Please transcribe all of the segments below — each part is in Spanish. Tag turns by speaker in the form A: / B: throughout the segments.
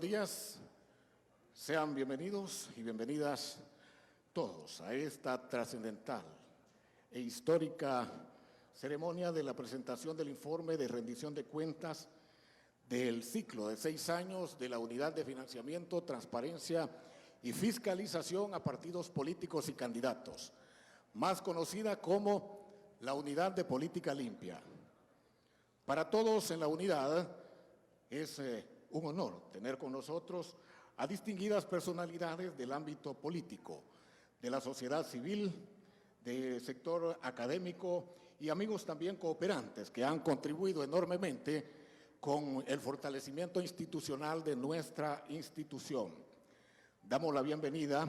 A: días, sean bienvenidos y bienvenidas todos a esta trascendental e histórica ceremonia de la presentación del informe de rendición de cuentas del ciclo de 6 años de la Unidad de Financiamiento, Transparencia y Fiscalización a Partidos Políticos y Candidatos, más conocida como la Unidad de Política Limpia. Para todos en la unidad es un honor tener con nosotros a distinguidas personalidades del ámbito político, de la sociedad civil, del sector académico y amigos también cooperantes que han contribuido enormemente con el fortalecimiento institucional de nuestra institución. Damos la bienvenida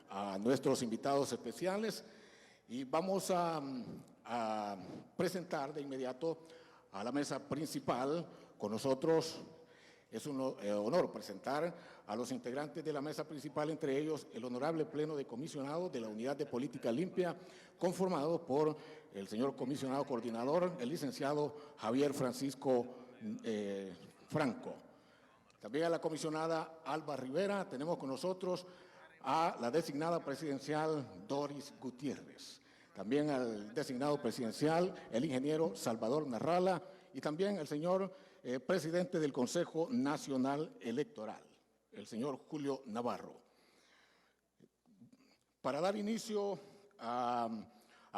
A: a nuestros invitados especiales y vamos a presentar de inmediato a la mesa principal. Con nosotros es un honor presentar a los integrantes de la mesa principal, entre ellos el honorable pleno de comisionados de la Unidad de Política Limpia, conformado por el señor comisionado coordinador, el licenciado Javier Francisco Franco. También a la comisionada Alba Rivera. Tenemos con nosotros a la designada presidencial Doris Gutiérrez. También al designado presidencial, el ingeniero Salvador Narrala, y también el señor presidente del Consejo Nacional Electoral, el señor Julio Navarro. Para dar inicio a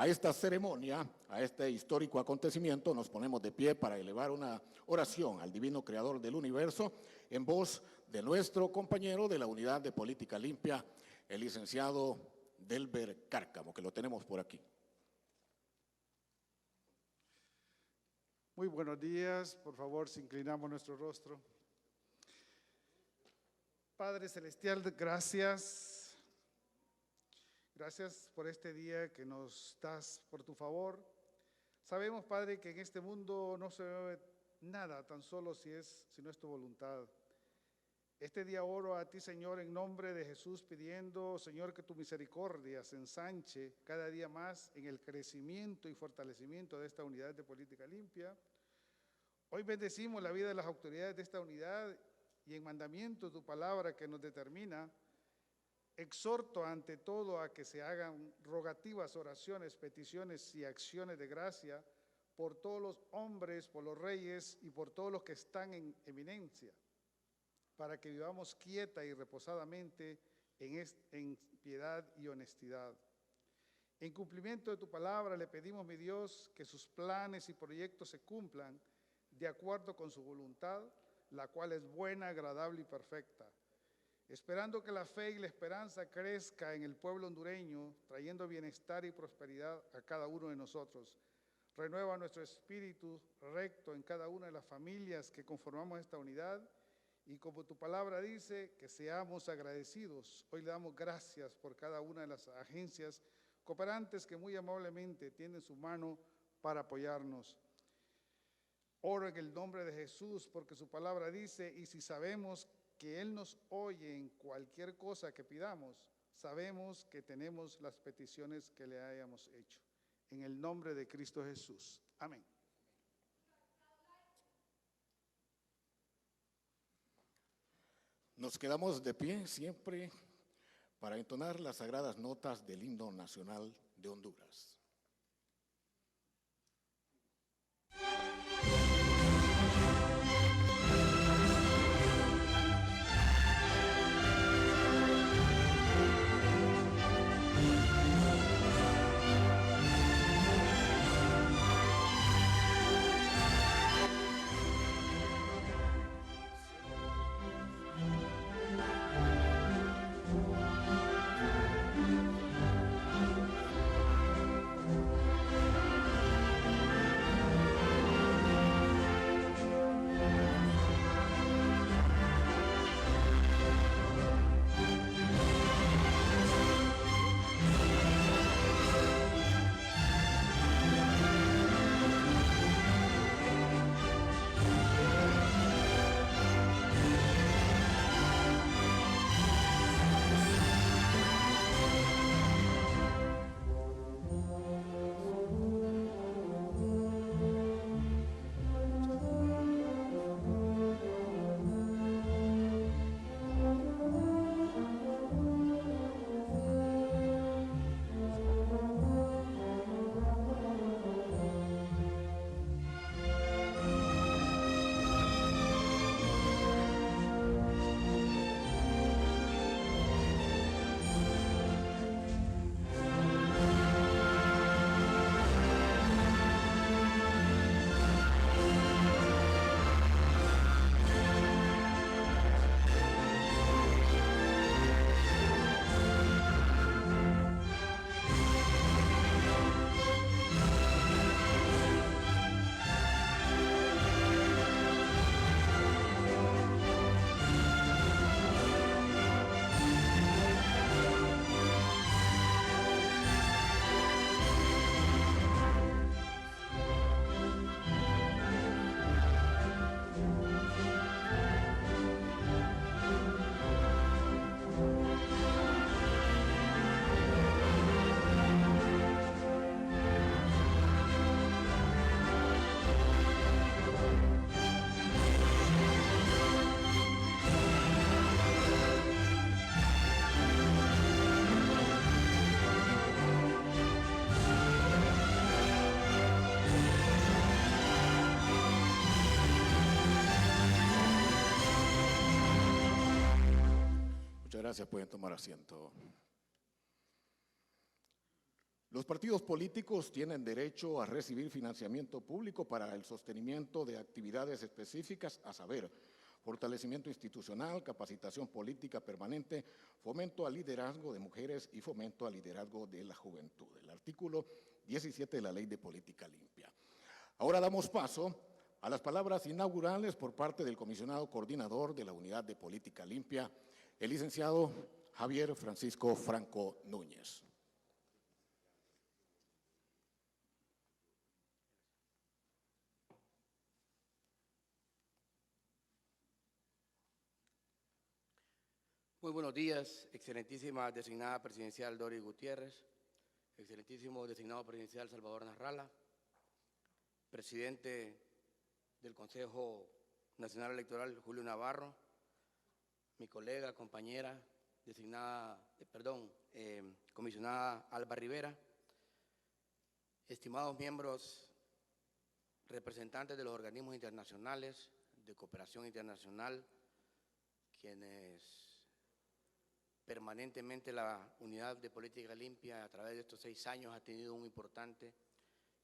A: esta ceremonia, a este histórico acontecimiento, nos ponemos de pie para elevar una oración al divino creador del universo en voz de nuestro compañero de la Unidad de Política Limpia, el licenciado Delber Cárcamo, que lo tenemos por aquí.
B: Muy buenos días, por favor, si inclinamos nuestro rostro. Padre Celestial, gracias. Gracias por este día que nos das por tu favor. Sabemos, Padre, que en este mundo no se ve nada, tan solo si no es tu voluntad. Este día oro a ti, Señor, en nombre de Jesús, pidiendo, Señor, que tu misericordia se ensanche cada día más en el crecimiento y fortalecimiento de esta unidad de política limpia. Hoy bendecimos la vida de las autoridades de esta unidad y en mandamiento de tu palabra que nos determina, exhorto ante todo a que se hagan rogativas, oraciones, peticiones y acciones de gracia por todos los hombres, por los reyes y por todos los que están en eminencia, para que vivamos quieta y reposadamente en piedad y honestidad. En cumplimiento de tu palabra le pedimos, mi Dios, que sus planes y proyectos se cumplan de acuerdo con su voluntad, la cual es buena, agradable y perfecta. Esperando que la fe y la esperanza crezca en el pueblo hondureño, trayendo bienestar y prosperidad a cada uno de nosotros. Renueva nuestro espíritu recto en cada una de las familias que conformamos esta unidad. Y como tu palabra dice, que seamos agradecidos. Hoy le damos gracias por cada una de las agencias cooperantes que muy amablemente tienden su mano para apoyarnos. Oro en el nombre de Jesús porque su palabra dice, y si sabemos que Él nos oye en cualquier cosa que pidamos, sabemos que tenemos las peticiones que le hayamos hecho. En el nombre de Cristo Jesús. Amén.
A: Nos quedamos de pie siempre para entonar las sagradas notas del himno nacional de Honduras. Gracias, pueden tomar asiento. Los partidos políticos tienen derecho a recibir financiamiento público para el sostenimiento de actividades específicas, a saber, fortalecimiento institucional, capacitación política permanente, fomento al liderazgo de mujeres y fomento al liderazgo de la juventud. El artículo 17 de la Ley de Política Limpia. Ahora damos paso a las palabras inaugurales por parte del comisionado coordinador de la Unidad de Política Limpia, el licenciado Javier Francisco Franco Núñez.
C: Muy buenos días, excelentísima designada presidencial Doris Gutiérrez, excelentísimo designado presidencial Salvador Narrala, presidente del Consejo Nacional Electoral Julio Navarro, mi colega, compañera, comisionada Alba Rivera, estimados miembros, representantes de los organismos internacionales, de cooperación internacional, quienes permanentemente la Unidad de Política Limpia a través de estos 6 años ha tenido un importante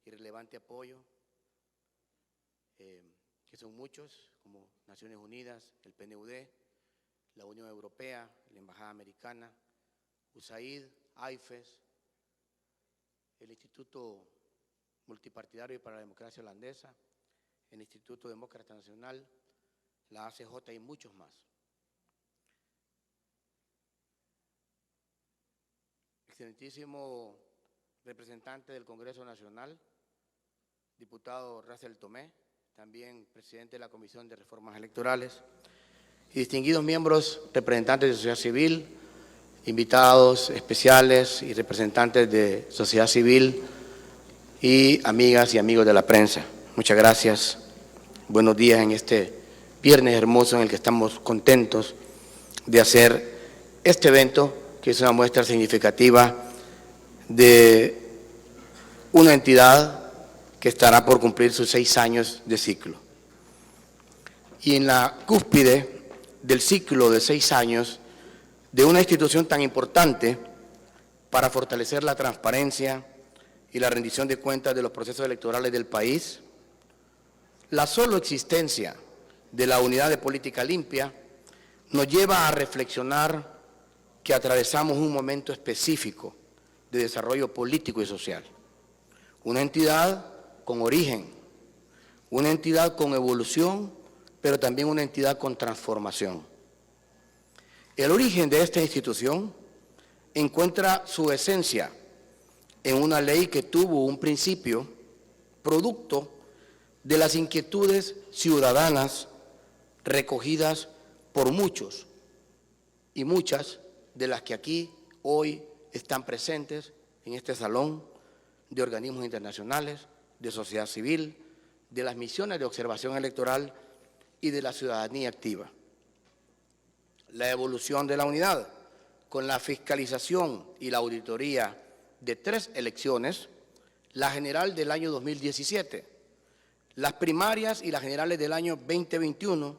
C: y relevante apoyo, que son muchos, como Naciones Unidas, el PNUD, la Unión Europea, la Embajada Americana, USAID, AIFES, el Instituto Multipartidario para la Democracia Holandesa, el Instituto Demócrata Nacional, la ACJ y muchos más. Excelentísimo representante del Congreso Nacional, diputado Russell Tomé, también presidente de la Comisión de Reformas Electorales, y distinguidos miembros, representantes de sociedad civil, invitados especiales y representantes de sociedad civil y amigas y amigos de la prensa. Muchas gracias. Buenos días en este viernes hermoso en el que estamos contentos de hacer este evento, que es una muestra significativa de una entidad que estará por cumplir sus 6 años de ciclo. Y en la cúspide del ciclo de 6 años de una institución tan importante para fortalecer la transparencia y la rendición de cuentas de los procesos electorales del país, la sola existencia de la Unidad de Política Limpia nos lleva a reflexionar que atravesamos un momento específico de desarrollo político y social. Una entidad con origen, una entidad con evolución, pero también una entidad con transformación. El origen de esta institución encuentra su esencia en una ley que tuvo un principio producto de las inquietudes ciudadanas recogidas por muchos y muchas de las que aquí hoy están presentes en este salón, de organismos internacionales, de sociedad civil, de las misiones de observación electoral y de la ciudadanía activa. La evolución de la unidad, con la fiscalización y la auditoría de 3 elecciones, la general del año 2017, las primarias y las generales del año 2021,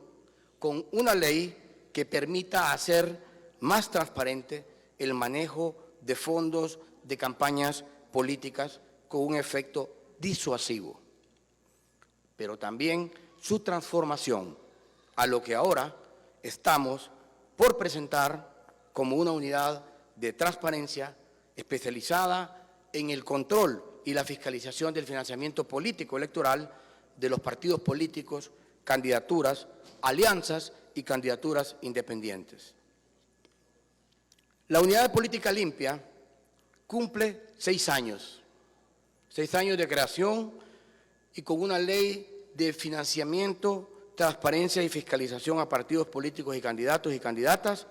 C: con una ley que permita hacer más transparente el manejo de fondos de campañas políticas con un efecto disuasivo, pero también su transformación a lo que ahora estamos por presentar como una unidad de transparencia especializada en el control y la fiscalización del financiamiento político electoral de los partidos políticos, candidaturas, alianzas y candidaturas independientes. La Unidad de Política Limpia cumple 6 años, 6 años de creación y con una ley de financiamiento, transparencia y fiscalización a partidos políticos y candidatos y candidatas.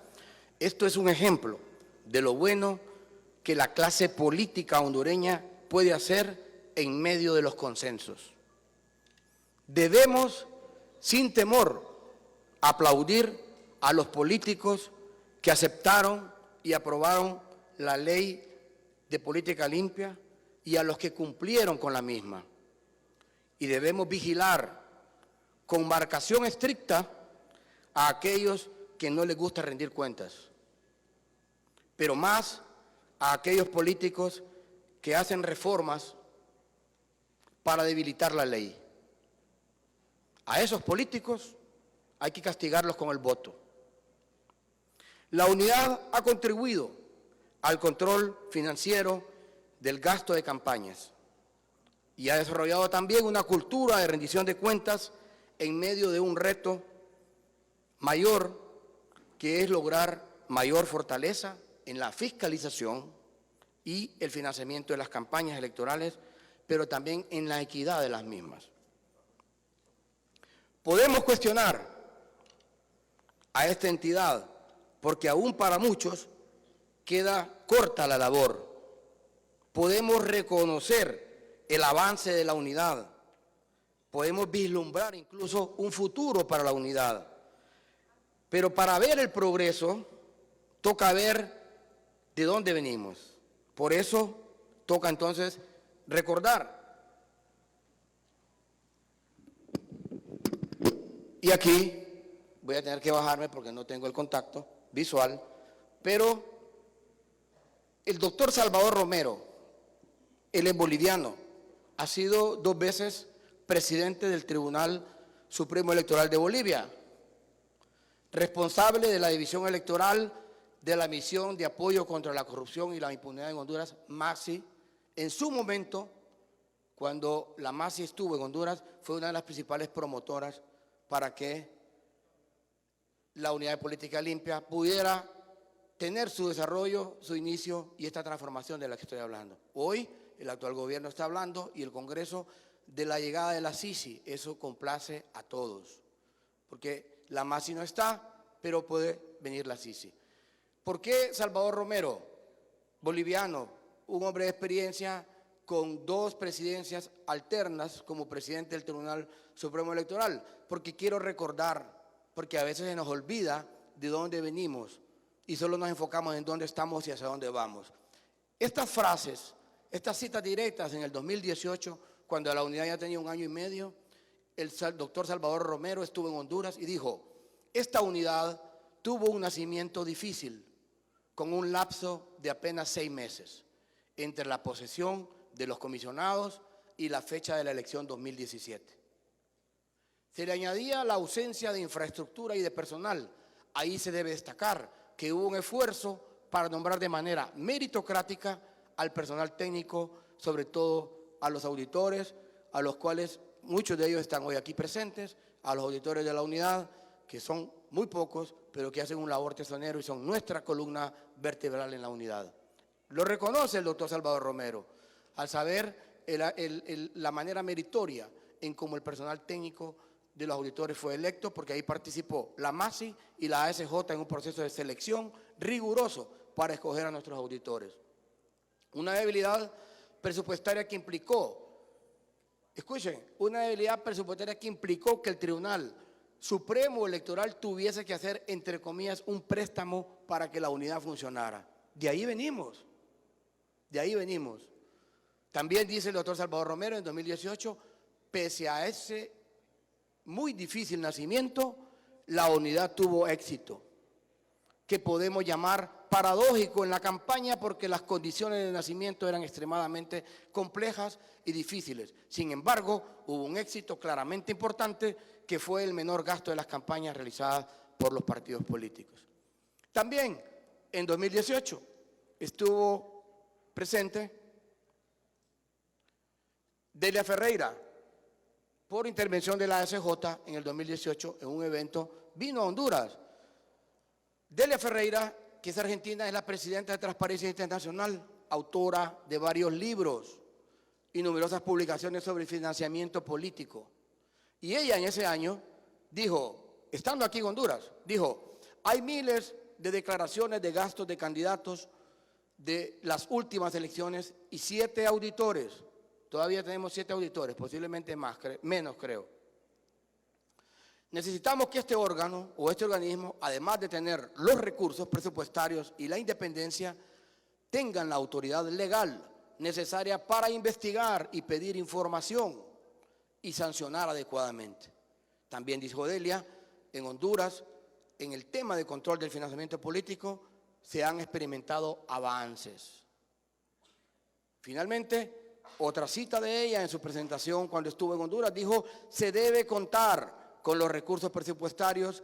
C: Esto es un ejemplo de lo bueno que la clase política hondureña puede hacer en medio de los consensos. Debemos, sin temor, aplaudir a los políticos que aceptaron y aprobaron la ley de política limpia y a los que cumplieron con la misma. Y debemos vigilar con marcación estricta a aquellos que no les gusta rendir cuentas. pero más a aquellos políticos que hacen reformas para debilitar la ley. A esos políticos hay que castigarlos con el voto. La unidad ha contribuido al control financiero del gasto de campañas y ha desarrollado también una cultura de rendición de cuentas en medio de un reto mayor, que es lograr mayor fortaleza en la fiscalización y el financiamiento de las campañas electorales, pero también en la equidad de las mismas. Podemos cuestionar a esta entidad porque aún para muchos queda corta la labor. Podemos reconocer el avance de la unidad, podemos vislumbrar incluso un futuro para la unidad, pero para ver el progreso toca ver de dónde venimos. Por eso toca entonces recordar. Y aquí voy a tener que bajarme porque no tengo el contacto visual, pero el doctor Salvador Romero, él es boliviano, ha sido 2 veces presidente del Tribunal Supremo Electoral de Bolivia, responsable de la división electoral de la Misión de Apoyo contra la Corrupción y la Impunidad en Honduras, MAXI. En su momento, cuando la MAXI estuvo en Honduras, fue una de las principales promotoras para que la Unidad de Política Limpia pudiera tener su desarrollo, su inicio y esta transformación de la que estoy hablando. Hoy el actual gobierno está hablando y el Congreso de la llegada de la Sisi. Eso complace a todos, porque la MAXI no está, pero puede venir la Sisi. ¿Por qué Salvador Romero, boliviano, un hombre de experiencia con 2 presidencias alternas como presidente del Tribunal Supremo Electoral? Porque quiero recordar, porque a veces se nos olvida de dónde venimos y solo nos enfocamos en dónde estamos y hacia dónde vamos. Estas frases, estas citas directas en el 2018, cuando la unidad ya tenía 1 año y medio, el doctor Salvador Romero estuvo en Honduras y dijo: esta unidad tuvo un nacimiento difícil, con un lapso de apenas 6 meses, entre la posesión de los comisionados y la fecha de la elección 2017. Se le añadía la ausencia de infraestructura y de personal. Ahí se debe destacar que hubo un esfuerzo para nombrar de manera meritocrática al personal técnico, sobre todo a los auditores, a los cuales muchos de ellos están hoy aquí presentes, a los auditores de la unidad, que son muy pocos, pero que hacen un labor tesonero y son nuestra columna vertebral en la unidad. Lo reconoce el doctor Salvador Romero, al saber la manera meritoria en cómo el personal técnico de los auditores fue electo, porque ahí participó la MAXI y la ASJ en un proceso de selección riguroso para escoger a nuestros auditores. Una debilidad presupuestaria que implicó, escuchen, una debilidad presupuestaria que implicó que el Tribunal Supremo Electoral tuviese que hacer, entre comillas, un préstamo para que la unidad funcionara. De ahí venimos, de ahí venimos. También dice el doctor Salvador Romero en 2018, pese a ese muy difícil nacimiento, la unidad tuvo éxito, que podemos llamar paradójico en la campaña porque las condiciones de nacimiento eran extremadamente complejas y difíciles. Sin embargo, hubo un éxito claramente importante, que fue el menor gasto de las campañas realizadas por los partidos políticos. También en 2018 estuvo presente Delia Ferreira, por intervención de la ASJ en el 2018 en un evento, vino a Honduras. Delia Ferreira, que es argentina, es la presidenta de Transparencia Internacional, autora de varios libros y numerosas publicaciones sobre financiamiento político. Y ella en ese año dijo, estando aquí en Honduras, dijo: hay miles de declaraciones de gastos de candidatos de las últimas elecciones y 7 auditores. Todavía tenemos 7 auditores, posiblemente más, menos creo. Necesitamos que este órgano o este organismo, además de tener los recursos presupuestarios y la independencia, tengan la autoridad legal necesaria para investigar y pedir información y sancionar adecuadamente. También dijo Delia, en Honduras, en el tema de control del financiamiento político, se han experimentado avances. Finalmente, otra cita de ella en su presentación cuando estuvo en Honduras dijo: se debe contar con los recursos presupuestarios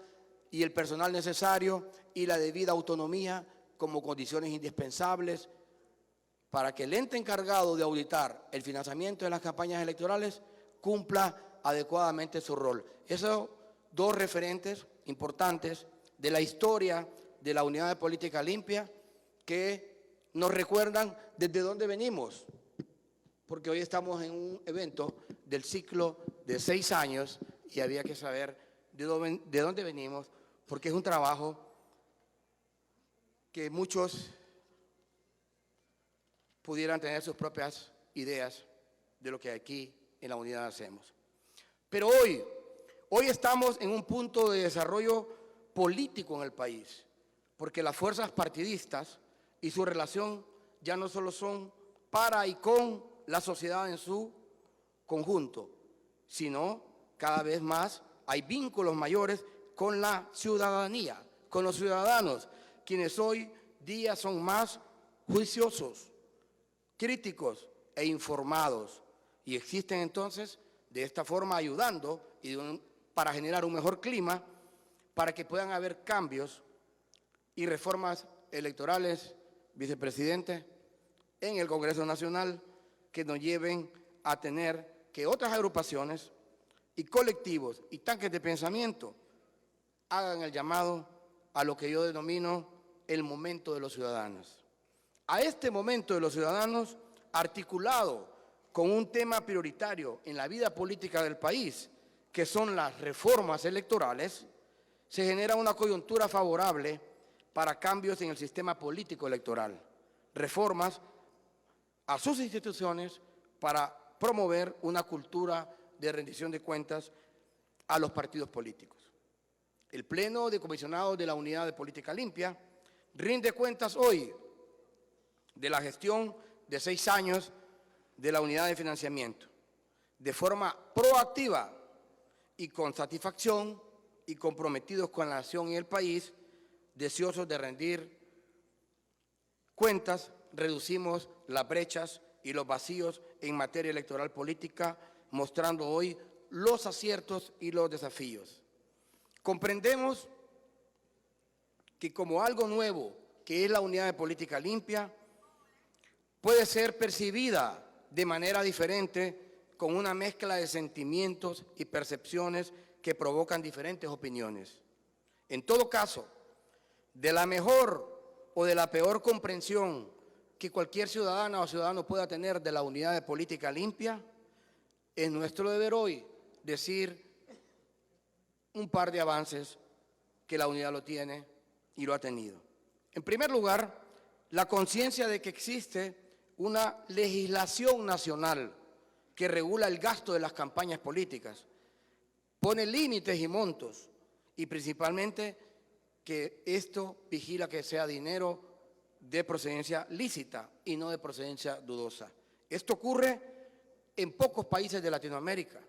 C: y el personal necesario y la debida autonomía como condiciones indispensables para que el ente encargado de auditar el financiamiento de las campañas electorales cumpla adecuadamente su rol. Esos dos referentes importantes de la historia de la Unidad de Política Limpia que nos recuerdan desde dónde venimos, porque hoy estamos en un evento del ciclo de 6 años y había que saber de dónde venimos, porque es un trabajo que muchos pudieran tener sus propias ideas de lo que aquí en la unidad hacemos. Pero hoy estamos en un punto de desarrollo político en el país, porque las fuerzas partidistas y su relación ya no solo son para y con la sociedad en su conjunto, sino cada vez más hay vínculos mayores con la ciudadanía, con los ciudadanos, quienes hoy día son más juiciosos, críticos e informados, y existen entonces de esta forma ayudando para generar un mejor clima para que puedan haber cambios y reformas electorales, vicepresidente, en el Congreso Nacional que nos lleven a tener que otras agrupaciones y colectivos y tanques de pensamiento hagan el llamado a lo que yo denomino el momento de los ciudadanos. A este momento de los ciudadanos, articulado con un tema prioritario en la vida política del país, que son las reformas electorales, se genera una coyuntura favorable para cambios en el sistema político electoral, reformas a sus instituciones para promover una cultura de rendición de cuentas a los partidos políticos. El Pleno de Comisionados de la Unidad de Política Limpia rinde cuentas hoy de la gestión de 6 años de la unidad de financiamiento, de forma proactiva y con satisfacción y comprometidos con la nación y el país, deseosos de rendir cuentas, reducimos las brechas y los vacíos en materia electoral política, mostrando hoy los aciertos y los desafíos. Comprendemos que como algo nuevo, que es la unidad de política limpia, puede ser percibida de manera diferente con una mezcla de sentimientos y percepciones que provocan diferentes opiniones. En todo caso, de la mejor o de la peor comprensión que cualquier ciudadana o ciudadano pueda tener de la unidad de política limpia, es nuestro deber hoy decir un par de avances que la unidad lo tiene y lo ha tenido. En primer lugar, la conciencia de que existe una legislación nacional que regula el gasto de las campañas políticas, pone límites y montos y principalmente que esto vigila que sea dinero de procedencia lícita y no de procedencia dudosa. Esto ocurre en pocos países de Latinoamérica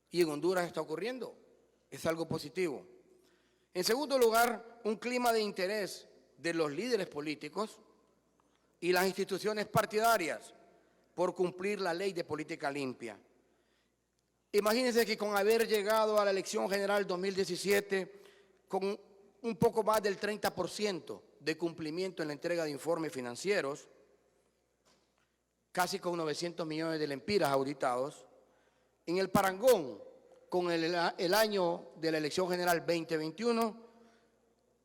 C: y en Honduras está ocurriendo. Es algo positivo. En segundo lugar, un clima de interés de los líderes políticos y las instituciones partidarias por cumplir la ley de política limpia. Imagínense que con haber llegado a la elección general 2017 con un poco más del 30% de cumplimiento en la entrega de informes financieros, casi con 900 millones de lempiras auditados, en el parangón con el año de la elección general 2021,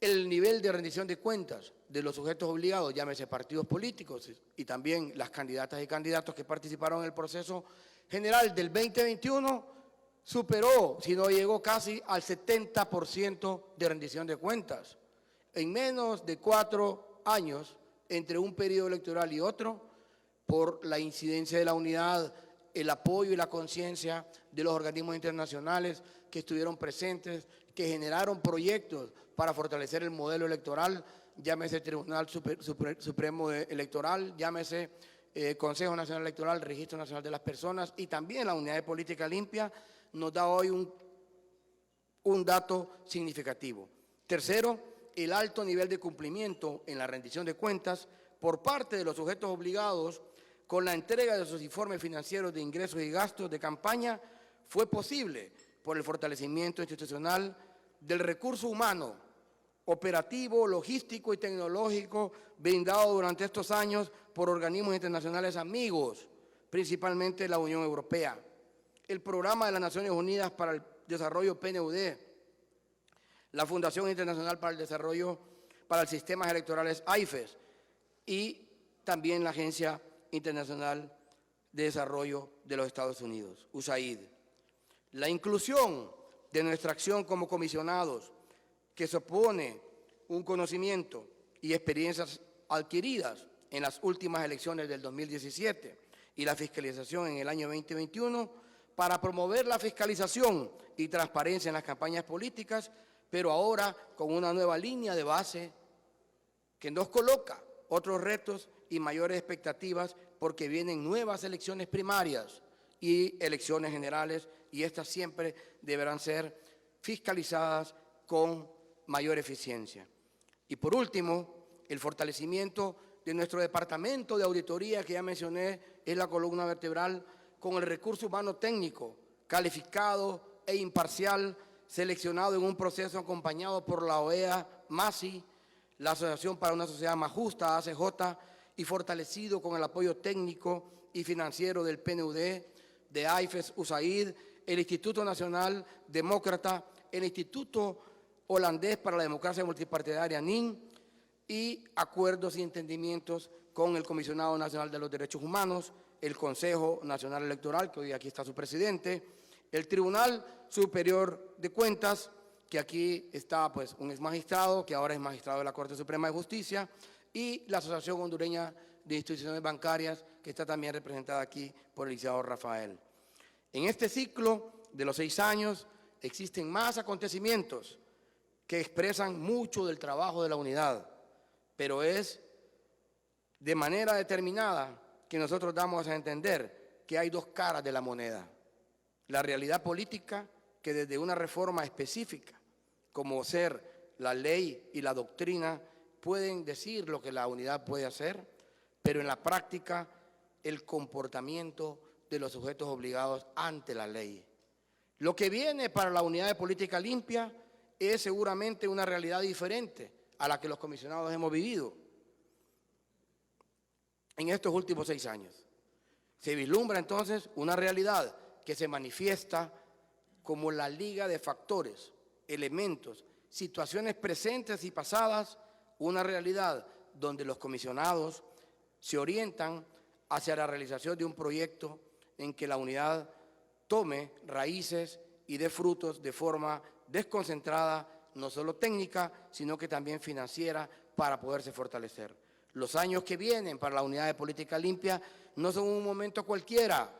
C: el nivel de rendición de cuentas de los sujetos obligados, llámese partidos políticos y también las candidatas y candidatos que participaron en el proceso general del 2021, superó, si no llegó casi al 70% de rendición de cuentas. En menos de 4 años, entre un periodo electoral y otro, por la incidencia de la unidad, el apoyo y la conciencia de los organismos internacionales que estuvieron presentes, que generaron proyectos para fortalecer el modelo electoral, llámese Tribunal Supremo Electoral, llámese Consejo Nacional Electoral, Registro Nacional de las Personas y también la Unidad de Política Limpia, nos da hoy un dato significativo. Tercero, el alto nivel de cumplimiento en la rendición de cuentas por parte de los sujetos obligados con la entrega de sus informes financieros de ingresos y gastos de campaña fue posible por el fortalecimiento institucional del recurso humano, operativo, logístico y tecnológico brindado durante estos años por organismos internacionales amigos, principalmente la Unión Europea, el Programa de las Naciones Unidas para el Desarrollo PNUD, la Fundación Internacional para el Desarrollo para los Sistemas Electorales AIFES y también la Agencia Internacional de Desarrollo de los Estados Unidos, USAID. La inclusión de nuestra acción como comisionados, que supone un conocimiento y experiencias adquiridas en las últimas elecciones del 2017 y la fiscalización en el año 2021, para promover la fiscalización y transparencia en las campañas políticas, pero ahora con una nueva línea de base que nos coloca otros retos y mayores expectativas porque vienen nuevas elecciones primarias y elecciones generales y estas siempre deberán ser fiscalizadas con mayor eficiencia. Y por último, el fortalecimiento de nuestro departamento de auditoría que ya mencioné es la columna vertebral con el recurso humano técnico, calificado e imparcial, seleccionado en un proceso acompañado por la OEA, MASI, la Asociación para una Sociedad Más Justa, ACJ, y fortalecido con el apoyo técnico y financiero del PNUD, de AIFES, USAID, el Instituto Nacional Demócrata, el Instituto Holandés para la Democracia Multipartidaria, NIN, y acuerdos y entendimientos con el Comisionado Nacional de los Derechos Humanos, el Consejo Nacional Electoral, que hoy aquí está su presidente, el Tribunal Superior de Cuentas, que aquí está pues un exmagistrado, que ahora es magistrado de la Corte Suprema de Justicia, y la Asociación Hondureña de Instituciones Bancarias, que está también representada aquí por el licenciado Rafael. En este ciclo de los 6 años existen más acontecimientos que expresan mucho del trabajo de la unidad, pero es de manera determinada que nosotros damos a entender que hay dos caras de la moneda. La realidad política, que desde una reforma específica, como ser la ley y la doctrina, pueden decir lo que la unidad puede hacer, pero en la práctica el comportamiento de los sujetos obligados ante la ley. Lo que viene para la unidad de política limpia es seguramente una realidad diferente a la que los comisionados hemos vivido en estos últimos 6 años. Se vislumbra entonces una realidad que se manifiesta como la liga de factores, elementos, situaciones presentes y pasadas, una realidad donde los comisionados se orientan hacia la realización de un proyecto en que la unidad tome raíces y dé frutos de forma desconcentrada, no solo técnica, sino que también financiera para poderse fortalecer. Los años que vienen para la unidad de política limpia no son un momento cualquiera,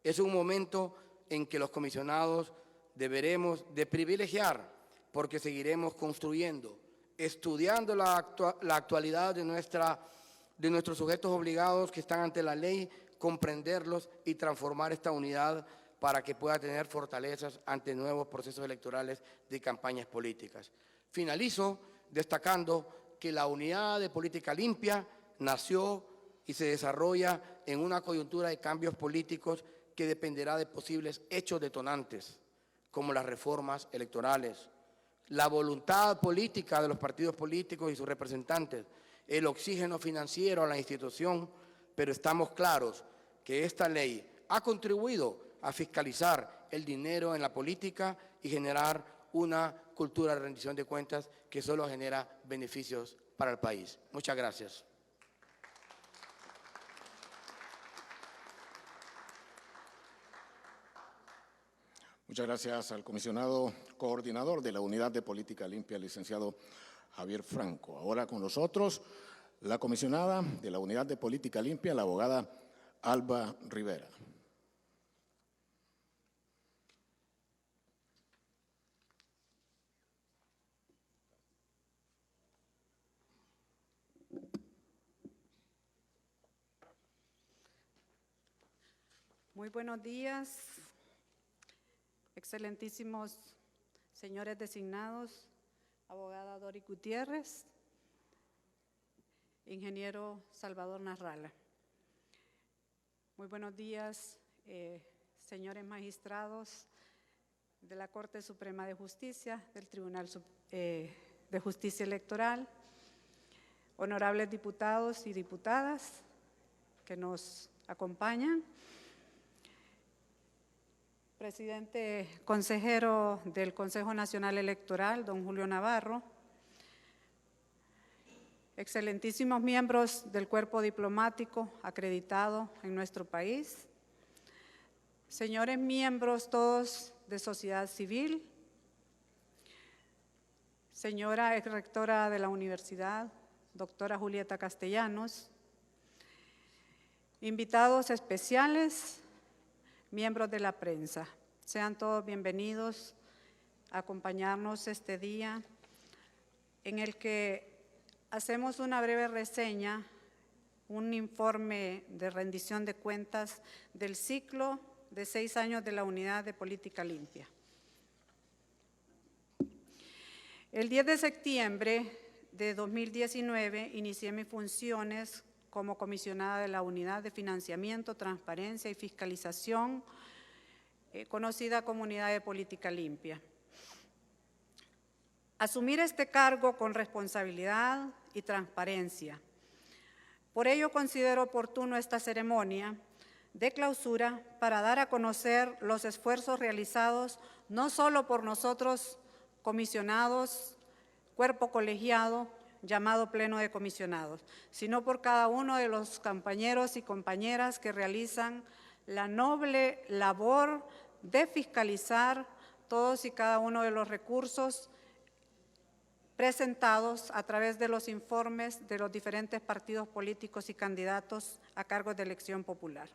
C: es un momento en que los comisionados deberemos de privilegiar porque seguiremos construyendo, estudiando la actualidad de nuestros sujetos obligados que están ante la ley, comprenderlos y transformar esta unidad para que pueda tener fortalezas ante nuevos procesos electorales de campañas políticas. Finalizo destacando que la unidad de política limpia nació y se desarrolla en una coyuntura de cambios políticos que dependerá de posibles hechos detonantes, como las reformas electorales, la voluntad política de los partidos políticos y sus representantes, el oxígeno financiero a la institución, pero estamos claros que esta ley ha contribuido a fiscalizar el dinero en la política y generar una cultura de rendición de cuentas que solo genera beneficios para el país. Muchas gracias.
A: Muchas gracias al comisionado coordinador de la Unidad de Política Limpia, el licenciado Javier Franco. Ahora con nosotros la comisionada de la Unidad de Política Limpia, la abogada Alba Rivera.
D: Muy buenos días, excelentísimos señores designados, abogada Dori Gutiérrez, ingeniero Salvador Narrala. Muy buenos días, señores magistrados de la Corte Suprema de Justicia, del Tribunal de Justicia Electoral, honorables diputados y diputadas que nos acompañan, presidente consejero del Consejo Nacional Electoral, don Julio Navarro, excelentísimos miembros del cuerpo diplomático acreditado en nuestro país, señores miembros todos de sociedad civil, señora exrectora de la universidad, doctora Julieta Castellanos, invitados especiales, miembros de la prensa, sean todos bienvenidos a acompañarnos este día en el que hacemos una breve reseña, un informe de rendición de cuentas del ciclo de 6 años de la Unidad de Política Limpia. El 10 de septiembre de 2019 inicié mis funciones como comisionada de la Unidad de Financiamiento, Transparencia y Fiscalización, conocida como Unidad de Política Limpia. Asumir este cargo con responsabilidad y transparencia. Por ello considero oportuno esta ceremonia de clausura para dar a conocer los esfuerzos realizados no solo por nosotros comisionados, cuerpo colegiado llamado Pleno de Comisionados, sino por cada uno de los compañeros y compañeras que realizan la noble labor de fiscalizar todos y cada uno de los recursos presentados a través de los informes de los diferentes partidos políticos y candidatos a cargos de elección popular.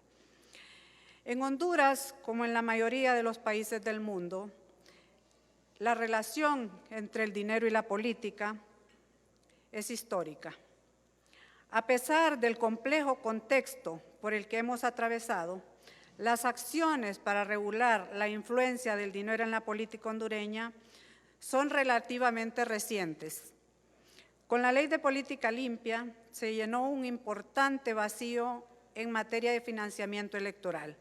D: En Honduras, como en la mayoría de los países del mundo, la relación entre el dinero y la política es histórica. A pesar del complejo contexto por el que hemos atravesado, las acciones para regular la influencia del dinero en la política hondureña son relativamente recientes. Con la Ley de Política Limpia se llenó un importante vacío en materia de financiamiento electoral.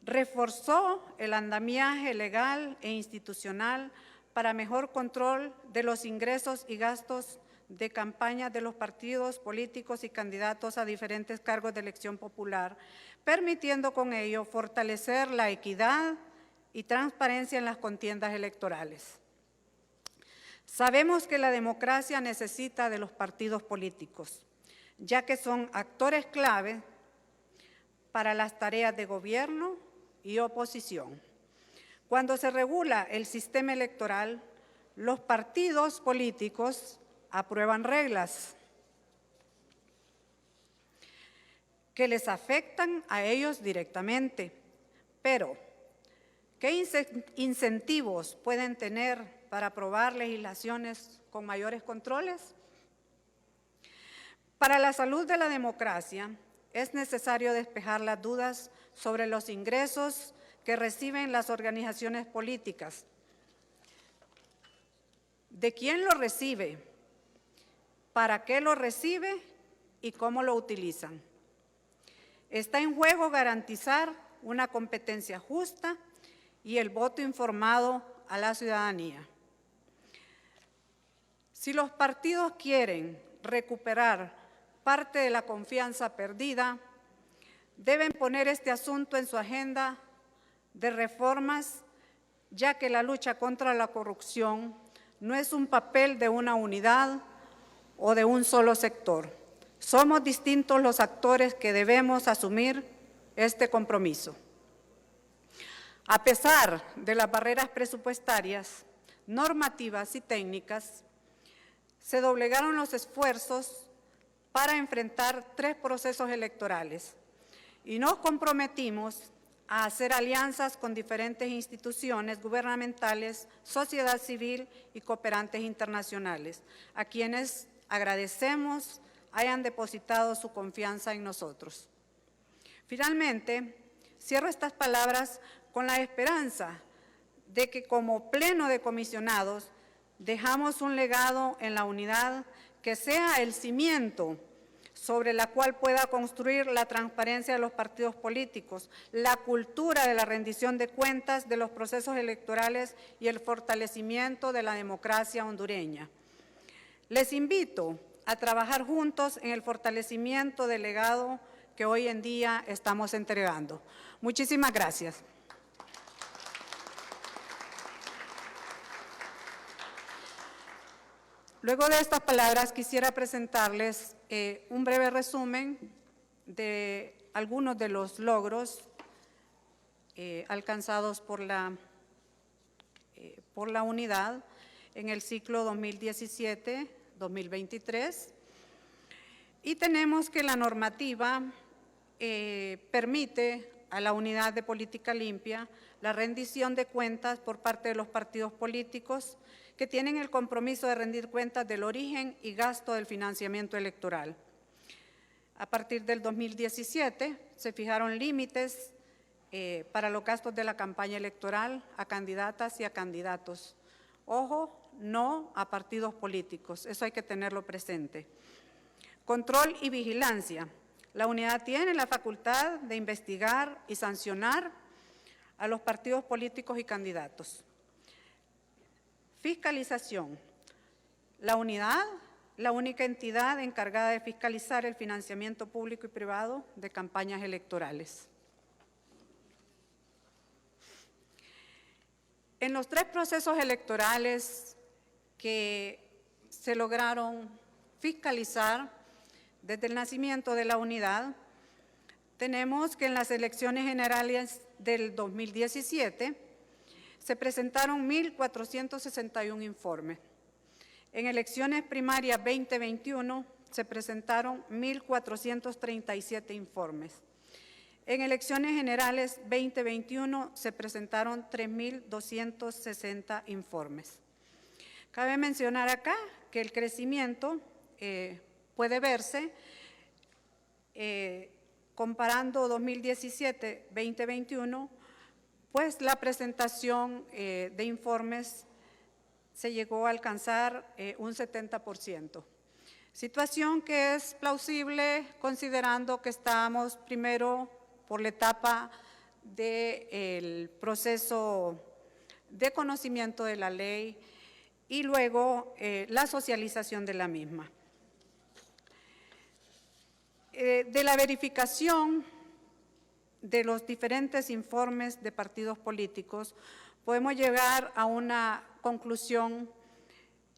D: Reforzó el andamiaje legal e institucional para mejor control de los ingresos y gastos de campaña de los partidos políticos y candidatos a diferentes cargos de elección popular, permitiendo con ello fortalecer la equidad y transparencia en las contiendas electorales. Sabemos que la democracia necesita de los partidos políticos, ya que son actores clave para las tareas de gobierno y oposición. Cuando se regula el sistema electoral, los partidos políticos aprueban reglas que les afectan a ellos directamente, pero ¿qué incentivos pueden tener para aprobar legislaciones con mayores controles? Para la salud de la democracia es necesario despejar las dudas sobre los ingresos que reciben las organizaciones políticas. ¿De quién lo recibe? ¿Para qué lo recibe? ¿Y cómo lo utilizan? Está en juego garantizar una competencia justa y el voto informado a la ciudadanía. Si los partidos quieren recuperar parte de la confianza perdida, deben poner este asunto en su agenda de reformas, ya que la lucha contra la corrupción no es un papel de una unidad o de un solo sector. Somos distintos los actores que debemos asumir este compromiso. A pesar de las barreras presupuestarias, normativas y técnicas, se doblegaron los esfuerzos para enfrentar 3 procesos electorales y nos comprometimos a hacer alianzas con diferentes instituciones gubernamentales, sociedad civil y cooperantes internacionales, a quienes agradecemos hayan depositado su confianza en nosotros. Finalmente, cierro estas palabras con la esperanza de que como Pleno de Comisionados dejamos un legado en la unidad que sea el cimiento sobre la cual pueda construir la transparencia de los partidos políticos, la cultura de la rendición de cuentas de los procesos electorales y el fortalecimiento de la democracia hondureña. Les invito a trabajar juntos en el fortalecimiento del legado que hoy en día estamos entregando. Muchísimas gracias. Luego de estas palabras quisiera presentarles un breve resumen de algunos de los logros alcanzados por la unidad en el ciclo 2017-2023. Y tenemos que la normativa permite a la unidad de política limpia la rendición de cuentas por parte de los partidos políticos que tienen el compromiso de rendir cuentas del origen y gasto del financiamiento electoral. A partir del 2017 se fijaron límites para los gastos de la campaña electoral a candidatas y a candidatos. Ojo, no a partidos políticos, eso hay que tenerlo presente. Control y vigilancia. La unidad tiene la facultad de investigar y sancionar a los partidos políticos y candidatos. Fiscalización. La unidad, la única entidad encargada de fiscalizar el financiamiento público y privado de campañas electorales. En los 3 procesos electorales que se lograron fiscalizar desde el nacimiento de la unidad, tenemos que en las elecciones generales del 2017 se presentaron 1.461 informes. En elecciones primarias 2021 se presentaron 1.437 informes. En elecciones generales 2021 se presentaron 3.260 informes. Cabe mencionar acá que el crecimiento puede verse comparando 2017-2021, pues la presentación de informes se llegó a alcanzar un 70%. Situación que es plausible considerando que estamos primero por la etapa del proceso de conocimiento de la ley y luego la socialización de la misma. De la verificación de los diferentes informes de partidos políticos, podemos llegar a una conclusión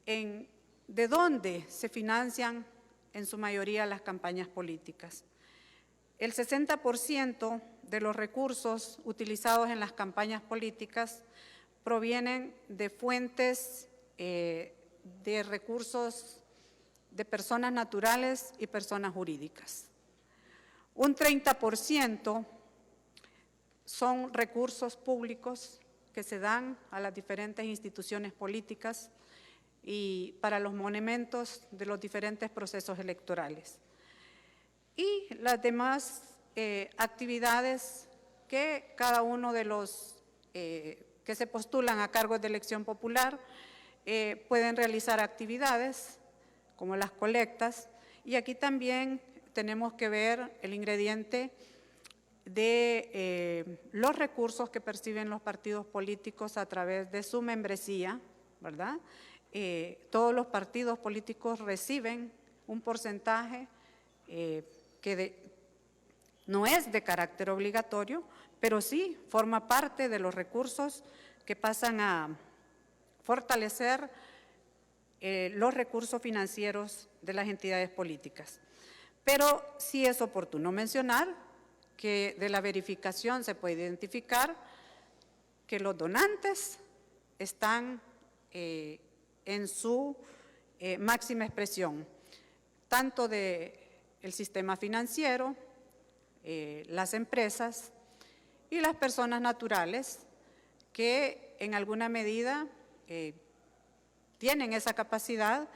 D: de dónde se financian en su mayoría las campañas políticas. El 60% de los recursos utilizados en las campañas políticas provienen de fuentes de recursos de personas naturales y personas jurídicas. Un 30% son recursos públicos que se dan a las diferentes instituciones políticas y para los monumentos de los diferentes procesos electorales. Y las demás actividades que cada uno de los que se postulan a cargos de elección popular pueden realizar actividades como las colectas, y aquí también tenemos que ver el ingrediente de los recursos que perciben los partidos políticos a través de su membresía, ¿verdad? Todos los partidos políticos reciben un porcentaje que no es de carácter obligatorio, pero sí forma parte de los recursos que pasan a fortalecer los recursos financieros de las entidades políticas. Pero sí es oportuno mencionar que de la verificación se puede identificar que los donantes están en su máxima expresión, tanto del sistema financiero, las empresas y las personas naturales que en alguna medida tienen esa capacidad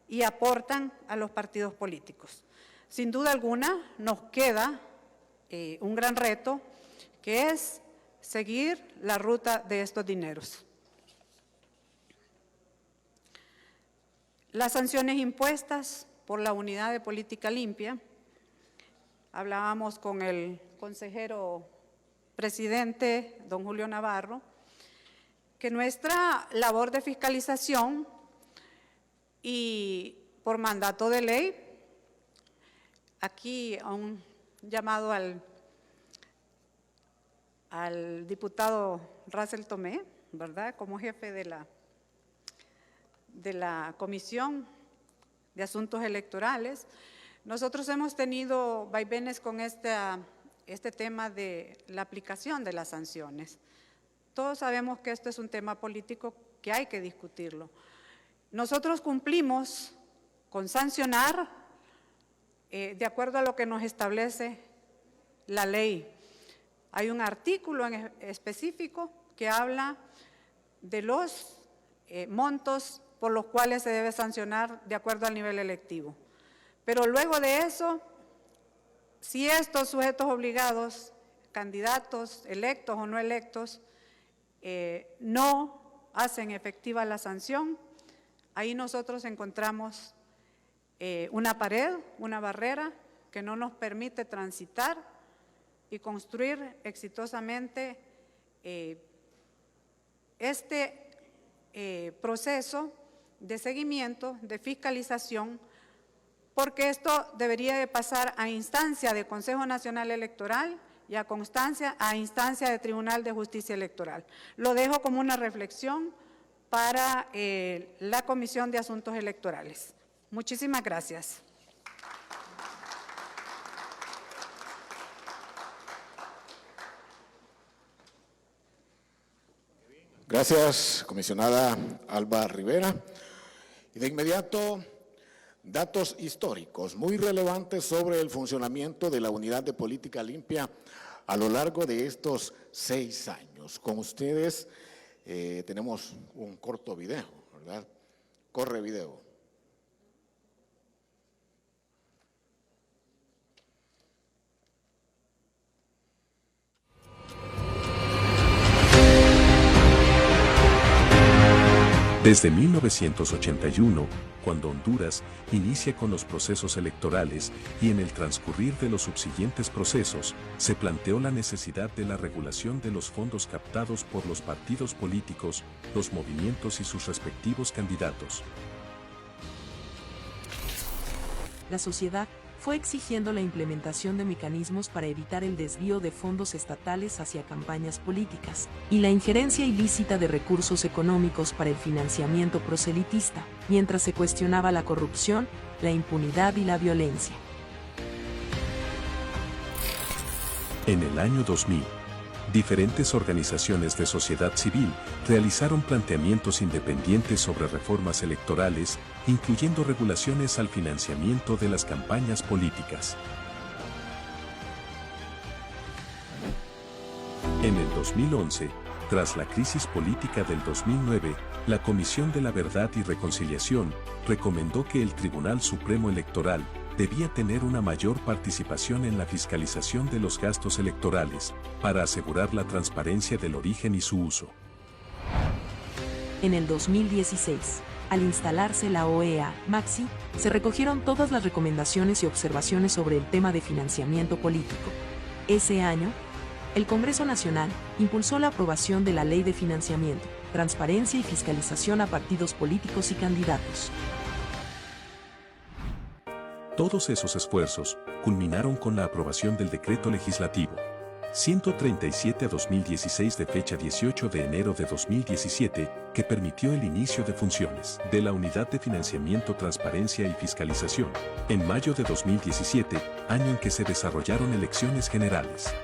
D: y aportan a los partidos políticos. Sin duda alguna nos queda un gran reto, que es seguir la ruta de estos dineros. Las sanciones impuestas por la Unidad de Política Limpia. Hablábamos con el consejero presidente, don Julio Navarro, que nuestra labor de fiscalización y por mandato de ley, aquí a un llamado al diputado Russell Tomé, ¿verdad?, como jefe de la Comisión de Asuntos Electorales. Nosotros hemos tenido vaivenes con este tema de la aplicación de las sanciones. Todos sabemos que esto es un tema político que hay que discutirlo. Nosotros cumplimos con sancionar de acuerdo a lo que nos establece la ley. Hay un artículo en específico que habla de los montos por los cuales se debe sancionar de acuerdo al nivel electivo. Pero luego de eso, si estos sujetos obligados, candidatos electos o no electos, no hacen efectiva la sanción, ahí nosotros encontramos una pared, una barrera que no nos permite transitar y construir exitosamente este proceso de seguimiento, de fiscalización, porque esto debería de pasar a instancia de Consejo Nacional Electoral y a instancia de Tribunal de Justicia Electoral. Lo dejo como una reflexión para la Comisión de Asuntos Electorales. Muchísimas gracias.
A: Gracias, comisionada Alba Rivera. Y de inmediato, datos históricos muy relevantes sobre el funcionamiento de la Unidad de Política Limpia a lo largo de estos 6 años. Con ustedes tenemos un corto video, ¿verdad? Corre video.
E: Desde 1981, cuando Honduras inicia con los procesos electorales y en el transcurrir de los subsiguientes procesos, se planteó la necesidad de la regulación de los fondos captados por los partidos políticos, los movimientos y sus respectivos candidatos.
F: La sociedad fue exigiendo la implementación de mecanismos para evitar el desvío de fondos estatales hacia campañas políticas y la injerencia ilícita de recursos económicos para el financiamiento proselitista, mientras se cuestionaba la corrupción, la impunidad y la violencia.
E: En el año 2000, diferentes organizaciones de sociedad civil realizaron planteamientos independientes sobre reformas electorales, incluyendo regulaciones al financiamiento de las campañas políticas. En el 2011, tras la crisis política del 2009, la Comisión de la Verdad y Reconciliación recomendó que el Tribunal Supremo Electoral debía tener una mayor participación en la fiscalización de los gastos electorales, para asegurar la transparencia del origen y su uso.
F: En el 2016, al instalarse la OEA Maxi, se recogieron todas las recomendaciones y observaciones sobre el tema de financiamiento político. Ese año, el Congreso Nacional impulsó la aprobación de la Ley de Financiamiento, Transparencia y Fiscalización a Partidos Políticos y Candidatos.
E: Todos esos esfuerzos culminaron con la aprobación del Decreto Legislativo 137/2016 de fecha 18 de enero de 2017, que permitió el inicio de funciones de la Unidad de Financiamiento, Transparencia y Fiscalización, en mayo de 2017, año en que se desarrollaron elecciones generales.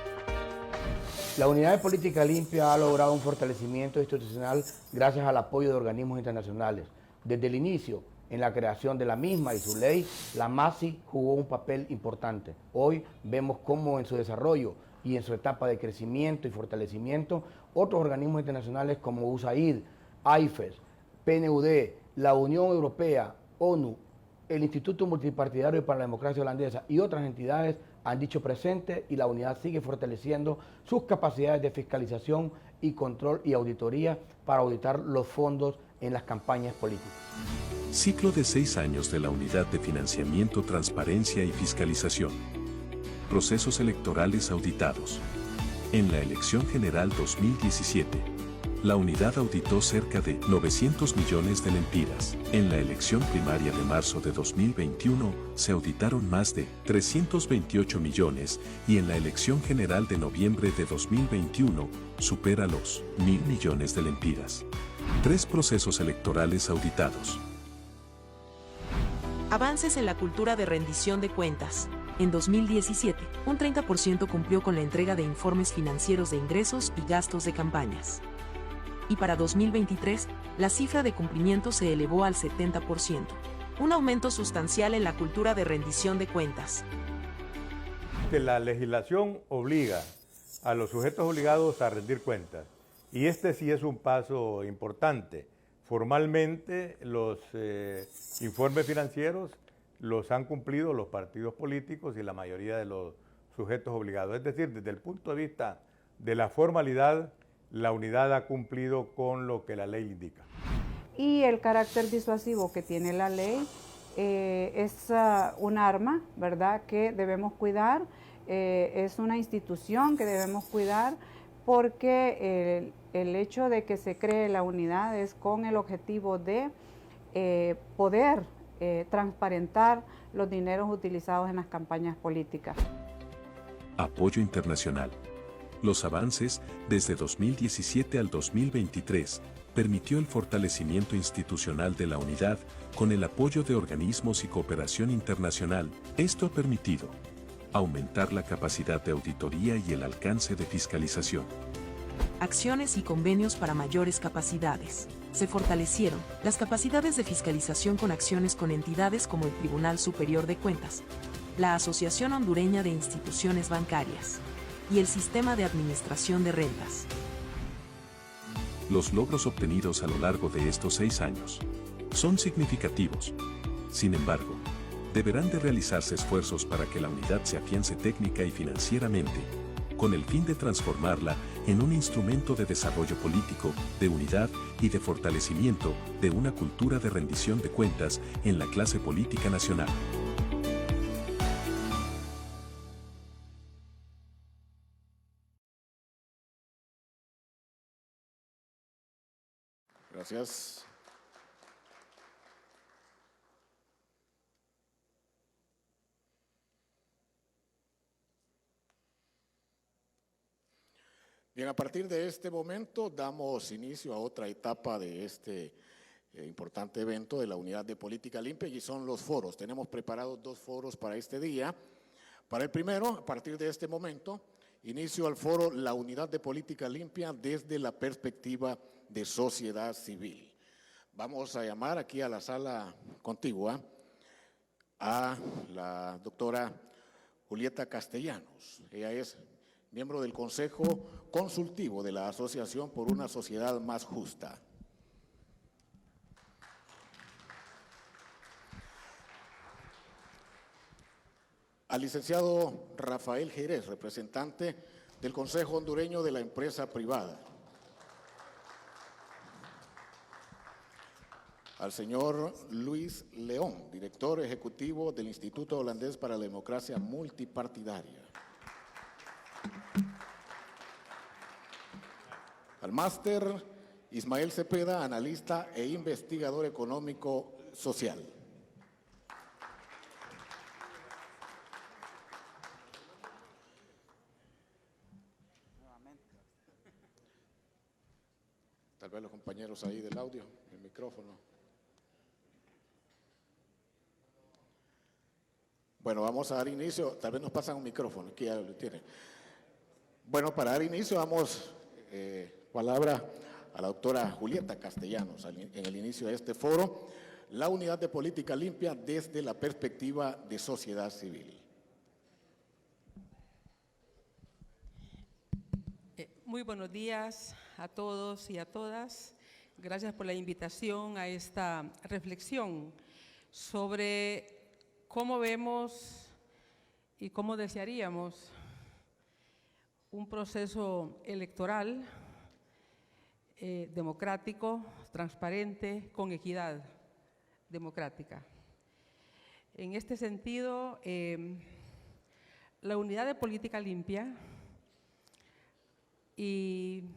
G: La Unidad de Política Limpia ha logrado un fortalecimiento institucional gracias al apoyo de organismos internacionales. Desde el inicio, en la creación de la misma y su ley, la MAXI jugó un papel importante. Hoy vemos cómo en su desarrollo y en su etapa de crecimiento y fortalecimiento, otros organismos internacionales como USAID, AIFES, PNUD, la Unión Europea, ONU, el Instituto Multipartidario para la Democracia Holandesa y otras entidades han dicho presente, y la unidad sigue fortaleciendo sus capacidades de fiscalización y control y auditoría para auditar los fondos en las campañas políticas.
E: Ciclo de 6 años de la Unidad de Financiamiento, Transparencia y Fiscalización. Procesos electorales auditados. En la elección general 2017, la unidad auditó cerca de 900 millones de lempiras. En la elección primaria de marzo de 2021, se auditaron más de 328 millones y en la elección general de noviembre de 2021, supera los 1.000 millones de lempiras. 3 procesos electorales auditados.
F: Avances en la cultura de rendición de cuentas. En 2017, un 30% cumplió con la entrega de informes financieros de ingresos y gastos de campañas. Y para 2023, la cifra de cumplimiento se elevó al 70%, un aumento sustancial en la cultura de rendición de cuentas.
H: Que la legislación obliga a los sujetos obligados a rendir cuentas, y este sí es un paso importante. Formalmente, los informes financieros los han cumplido los partidos políticos y la mayoría de los sujetos obligados. Es decir, desde el punto de vista de la formalidad, la unidad ha cumplido con lo que la ley indica.
D: Y el carácter disuasivo que tiene la ley es un arma, ¿verdad?, que debemos cuidar, es una institución que debemos cuidar, porque el hecho de que se cree la unidad es con el objetivo de poder transparentar los dineros utilizados en las campañas políticas.
E: Apoyo internacional. Los avances, desde 2017 al 2023, permitió el fortalecimiento institucional de la unidad con el apoyo de organismos y cooperación internacional. Esto ha permitido aumentar la capacidad de auditoría y el alcance de fiscalización.
F: Acciones y convenios para mayores capacidades. Se fortalecieron las capacidades de fiscalización con acciones con entidades como el Tribunal Superior de Cuentas, la Asociación Hondureña de Instituciones Bancarias y el Sistema de Administración de Rentas.
E: Los logros obtenidos a lo largo de estos 6 años son significativos. Sin embargo, deberán de realizarse esfuerzos para que la unidad se afiance técnica y financieramente, con el fin de transformarla en un instrumento de desarrollo político, de unidad y de fortalecimiento de una cultura de rendición de cuentas en la clase política nacional.
A: Gracias. Bien, a partir de este momento damos inicio a otra etapa de este importante evento de la Unidad de Política Limpia, y son los foros. Tenemos preparados 2 foros para este día. Para el primero, a partir de este momento, inicio al foro La Unidad de Política Limpia desde la perspectiva de sociedad civil. Vamos a llamar aquí a la sala contigua a la doctora Julieta Castellanos. Ella es miembro del Consejo Consultivo de la Asociación por una Sociedad Más Justa. Al licenciado Rafael Jerez, representante del Consejo Hondureño de la Empresa Privada. Al señor Luis León, director ejecutivo del Instituto Holandés para la Democracia Multipartidaria. Al máster Ismael Cepeda, analista e investigador económico social. Tal vez los compañeros ahí del audio, el micrófono. Bueno, vamos a dar inicio. Tal vez nos pasan un micrófono, aquí ya lo tienen. Bueno, para dar inicio damos palabra a la doctora Julieta Castellanos en el inicio de este foro, la Unidad de Política Limpia desde la perspectiva de sociedad civil.
I: Muy buenos días a todos y a todas. Gracias por la invitación a esta reflexión sobre cómo vemos y cómo desearíamos un proceso electoral democrático, transparente, con equidad democrática. En este sentido, la Unidad de Política Limpia y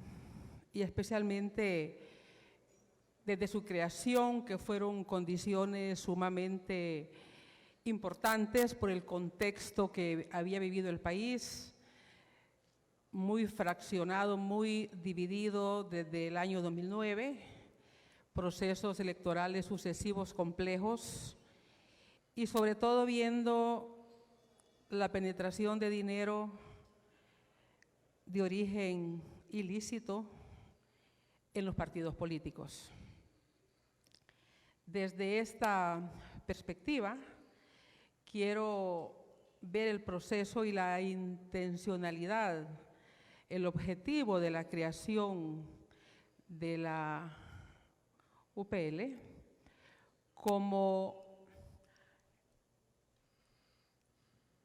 I: especialmente desde su creación, que fueron condiciones sumamente importantes por el contexto que había vivido el país, muy fraccionado, muy dividido desde el año 2009, procesos electorales sucesivos complejos y sobre todo viendo la penetración de dinero de origen ilícito en los partidos políticos. Desde esta perspectiva, quiero ver el proceso y la intencionalidad, el objetivo de la creación de la UPL como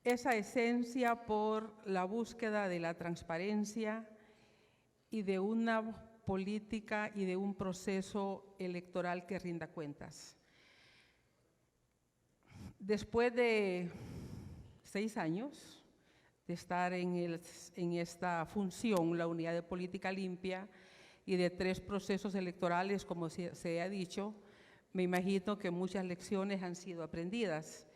I: esa esencia por la búsqueda de la transparencia y de una política y de un proceso electoral que rinda cuentas. Después de 6 años de estar en esta función, la Unidad de Política Limpia, y de 3 procesos electorales, como se ha dicho, me imagino que muchas lecciones han sido aprendidas.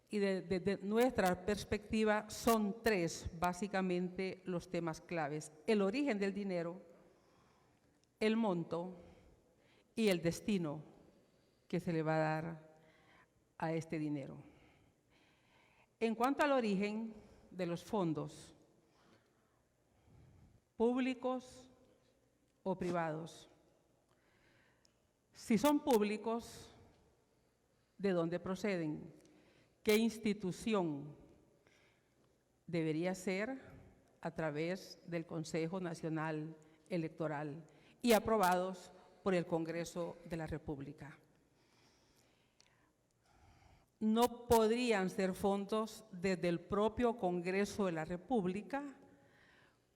I: Y desde nuestra perspectiva son 3 básicamente los temas claves: el origen del dinero, el monto y el destino que se le va a dar a este dinero. En cuanto al origen de los fondos, públicos o privados, si son públicos, ¿de dónde proceden? ¿Qué institución debería ser? A través del Consejo Nacional Electoral y aprobados por el Congreso de la República. No podrían ser fondos desde el propio Congreso de la República,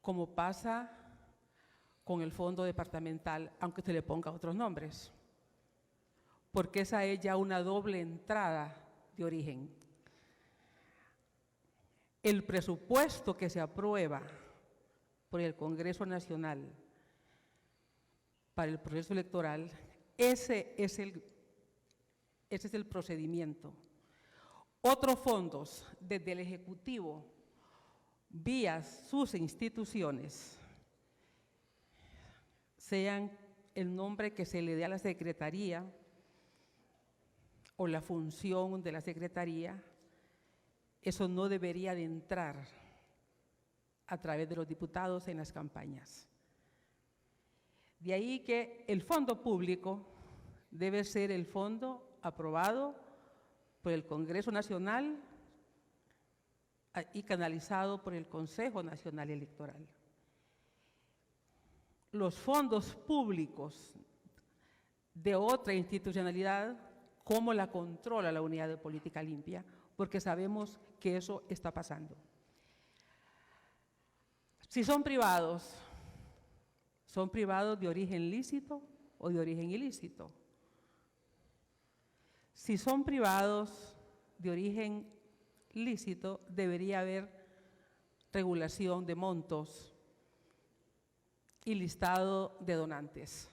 I: como pasa con el fondo departamental, aunque se le ponga otros nombres, porque esa es ya una doble entrada de origen. El presupuesto que se aprueba por el Congreso Nacional para el proceso electoral, ese es el procedimiento. Otros fondos desde el Ejecutivo, vía sus instituciones, sean el nombre que se le dé a la Secretaría o la función de la Secretaría, eso no debería de entrar a través de los diputados en las campañas. De ahí que el fondo público debe ser el fondo aprobado por el Congreso Nacional y canalizado por el Consejo Nacional Electoral. Los fondos públicos de otra institucionalidad, ¿cómo la controla la Unidad de Política Limpia? Porque sabemos que eso está pasando. Si son privados de origen lícito o de origen ilícito. Si son privados de origen lícito, debería haber regulación de montos y listado de donantes.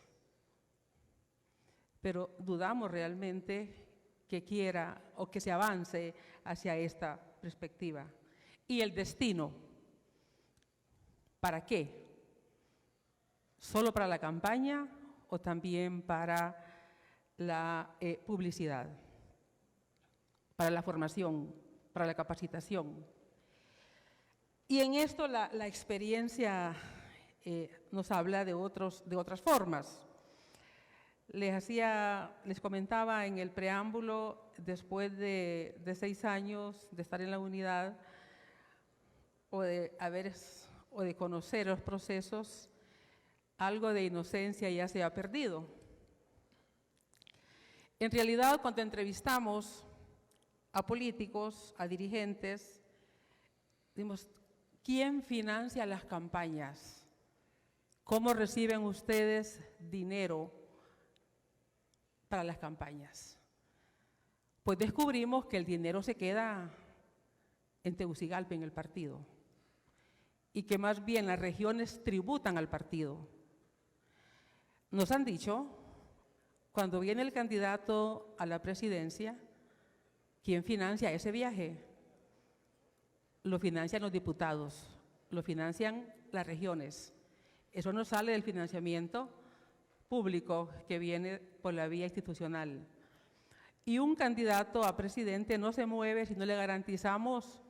I: Pero dudamos realmente que quiera o que se avance hacia esta perspectiva. ¿Y el destino? ¿Para qué? ¿Solo para la campaña o también para la publicidad, para la formación, para la capacitación? Y en esto la experiencia nos habla de otras formas. Les comentaba en el preámbulo, después de 6 años de estar en la unidad o de conocer los procesos, algo de inocencia ya se ha perdido. En realidad, cuando entrevistamos a políticos, a dirigentes, decimos, ¿quién financia las campañas? ¿Cómo reciben ustedes dinero para las campañas? pues descubrimos que el dinero se queda en Tegucigalpa, en el partido, y que más bien las regiones tributan al partido. Nos han dicho, cuando viene el candidato a la presidencia, ¿quién financia ese viaje? Lo financian los diputados, lo financian las regiones. Eso no sale del financiamiento público que viene por la vía institucional. Y un candidato a presidente no se mueve si no le garantizamos,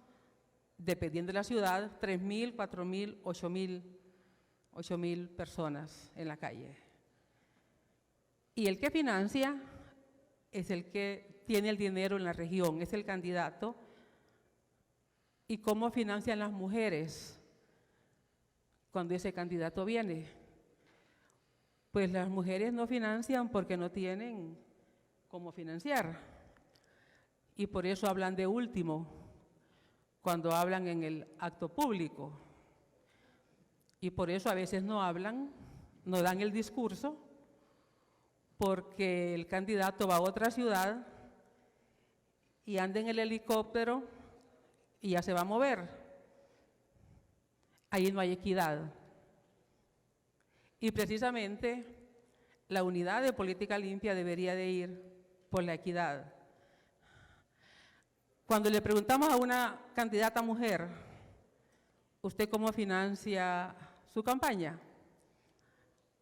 I: dependiendo de la ciudad, 3.000, 4.000, 8.000 personas en la calle. Y el que financia es el que tiene el dinero en la región, es el candidato. ¿Y cómo financian las mujeres cuando ese candidato viene? Pues las mujeres no financian porque no tienen cómo financiar. Y por eso hablan de último cuando hablan en el acto público. Y por eso a veces no hablan, no dan el discurso, porque el candidato va a otra ciudad y anda en el helicóptero y ya se va a mover. Ahí no hay equidad. Y precisamente la unidad de política limpia debería de ir por la equidad. Cuando le preguntamos a una candidata mujer, ¿usted cómo financia su campaña?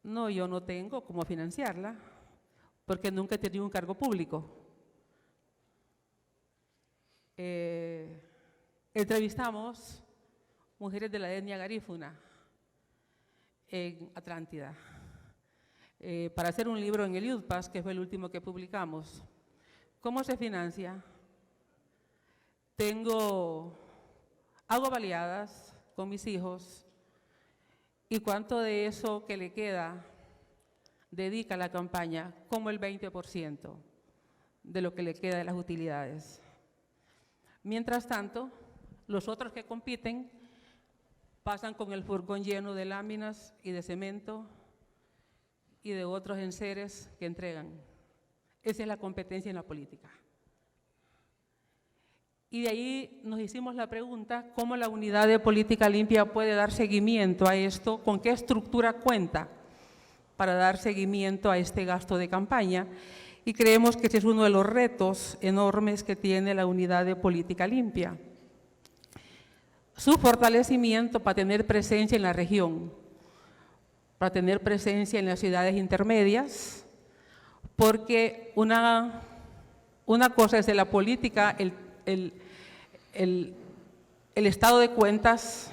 I: No, yo no tengo cómo financiarla, porque nunca he tenido un cargo público. Entrevistamos mujeres de la etnia garífuna en Atlántida para hacer un libro en el UDPAS, que fue el último que publicamos. ¿Cómo se financia? Hago baleadas con mis hijos, y cuánto de eso que le queda dedica a la campaña, como el 20% de lo que le queda de las utilidades. Mientras tanto, los otros que compiten pasan con el furgón lleno de láminas y de cemento y de otros enseres que entregan. Esa es la competencia en la política. Y de ahí nos hicimos la pregunta, ¿cómo la unidad de política limpia puede dar seguimiento a esto? ¿Con qué estructura cuenta para dar seguimiento a este gasto de campaña? Y creemos que ese es uno de los retos enormes que tiene la unidad de política limpia. Su fortalecimiento para tener presencia en la región, para tener presencia en las ciudades intermedias, porque una cosa es de la política, el estado de cuentas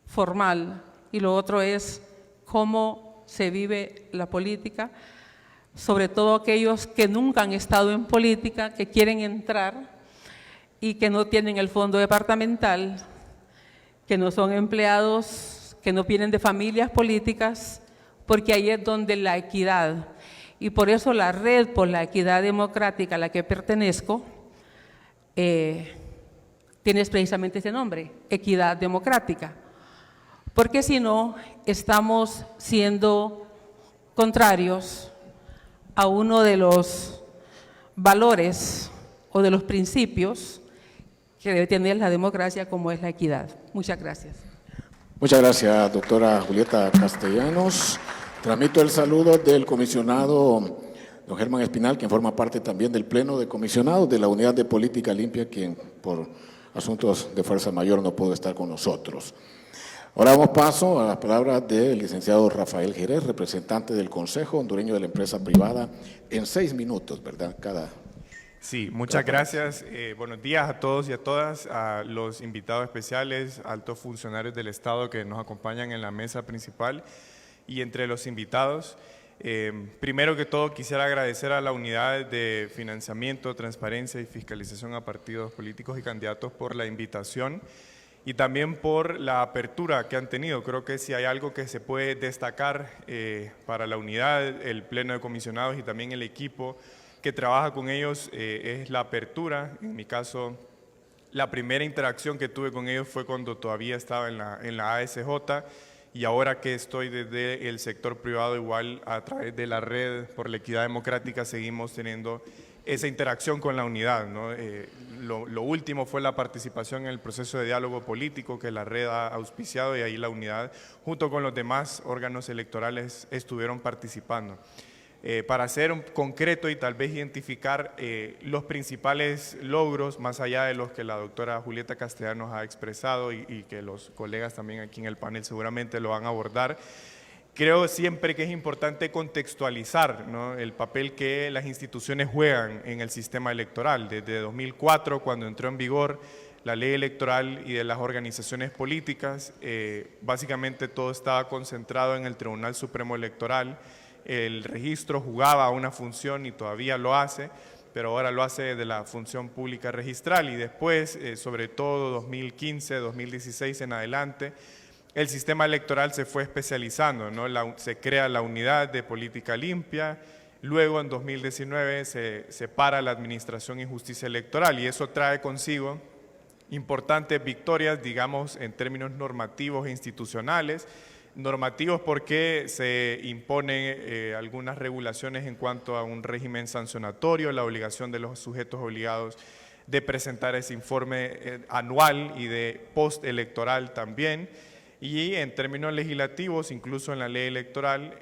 I: formal, y lo otro es cómo se vive la política, sobre todo aquellos que nunca han estado en política, que quieren entrar y que no tienen el fondo departamental, que no son empleados, que no vienen de familias políticas, porque ahí es donde la equidad, y por eso la Red por la Equidad Democrática a la que pertenezco, tiene precisamente ese nombre, Equidad Democrática, porque si no, estamos siendo contrarios a uno de los valores o de los principios que debe tener la democracia, como es la equidad. Muchas gracias.
A: Muchas gracias, doctora Julieta Castellanos. Transmito el saludo del comisionado don Germán Espinal, quien forma parte también del Pleno de Comisionados de la Unidad de Política Limpia, quien por asuntos de fuerza mayor no pudo estar con nosotros. Ahora damos paso a las palabras del licenciado Rafael Jerez, representante del Consejo Hondureño de la Empresa Privada, en 6 minutos, ¿verdad?
J: Sí, muchas gracias. Buenos días a todos y a todas, a los invitados especiales, altos funcionarios del Estado que nos acompañan en la mesa principal y entre los invitados. Primero que todo quisiera agradecer a la Unidad de Financiamiento, Transparencia y Fiscalización a Partidos Políticos y Candidatos por la invitación y también por la apertura que han tenido. Creo que si hay algo que se puede destacar para la unidad, el Pleno de Comisionados y también el equipo que trabaja con ellos es la apertura. En mi caso, la primera interacción que tuve con ellos fue cuando todavía estaba en la ASJ, y ahora que estoy desde el sector privado, igual a través de la Red por la Equidad Democrática, seguimos teniendo esa interacción con la unidad, ¿no? Lo último fue la participación en el proceso de diálogo político que la red ha auspiciado, y ahí la unidad, junto con los demás órganos electorales, estuvieron participando. Para ser concreto y tal vez identificar los principales logros, más allá de los que la doctora Julieta Castellanos ha expresado y que los colegas también aquí en el panel seguramente lo van a abordar, creo siempre que es importante contextualizar, ¿no?, el papel que las instituciones juegan en el sistema electoral. Desde 2004, cuando entró en vigor la ley electoral y de las organizaciones políticas, básicamente todo estaba concentrado en el Tribunal Supremo Electoral. El registro jugaba una función y todavía lo hace, pero ahora lo hace de la función pública registral, y después, sobre todo 2015, 2016 en adelante, el sistema electoral se fue especializando, ¿no? Se crea la unidad de política limpia, luego en 2019 se separa la Administración y Justicia Electoral, y eso trae consigo importantes victorias, digamos, en términos normativos e institucionales. Normativos porque se imponen algunas regulaciones en cuanto a un régimen sancionatorio, la obligación de los sujetos obligados de presentar ese informe anual y de postelectoral también. Y en términos legislativos, incluso en la ley electoral,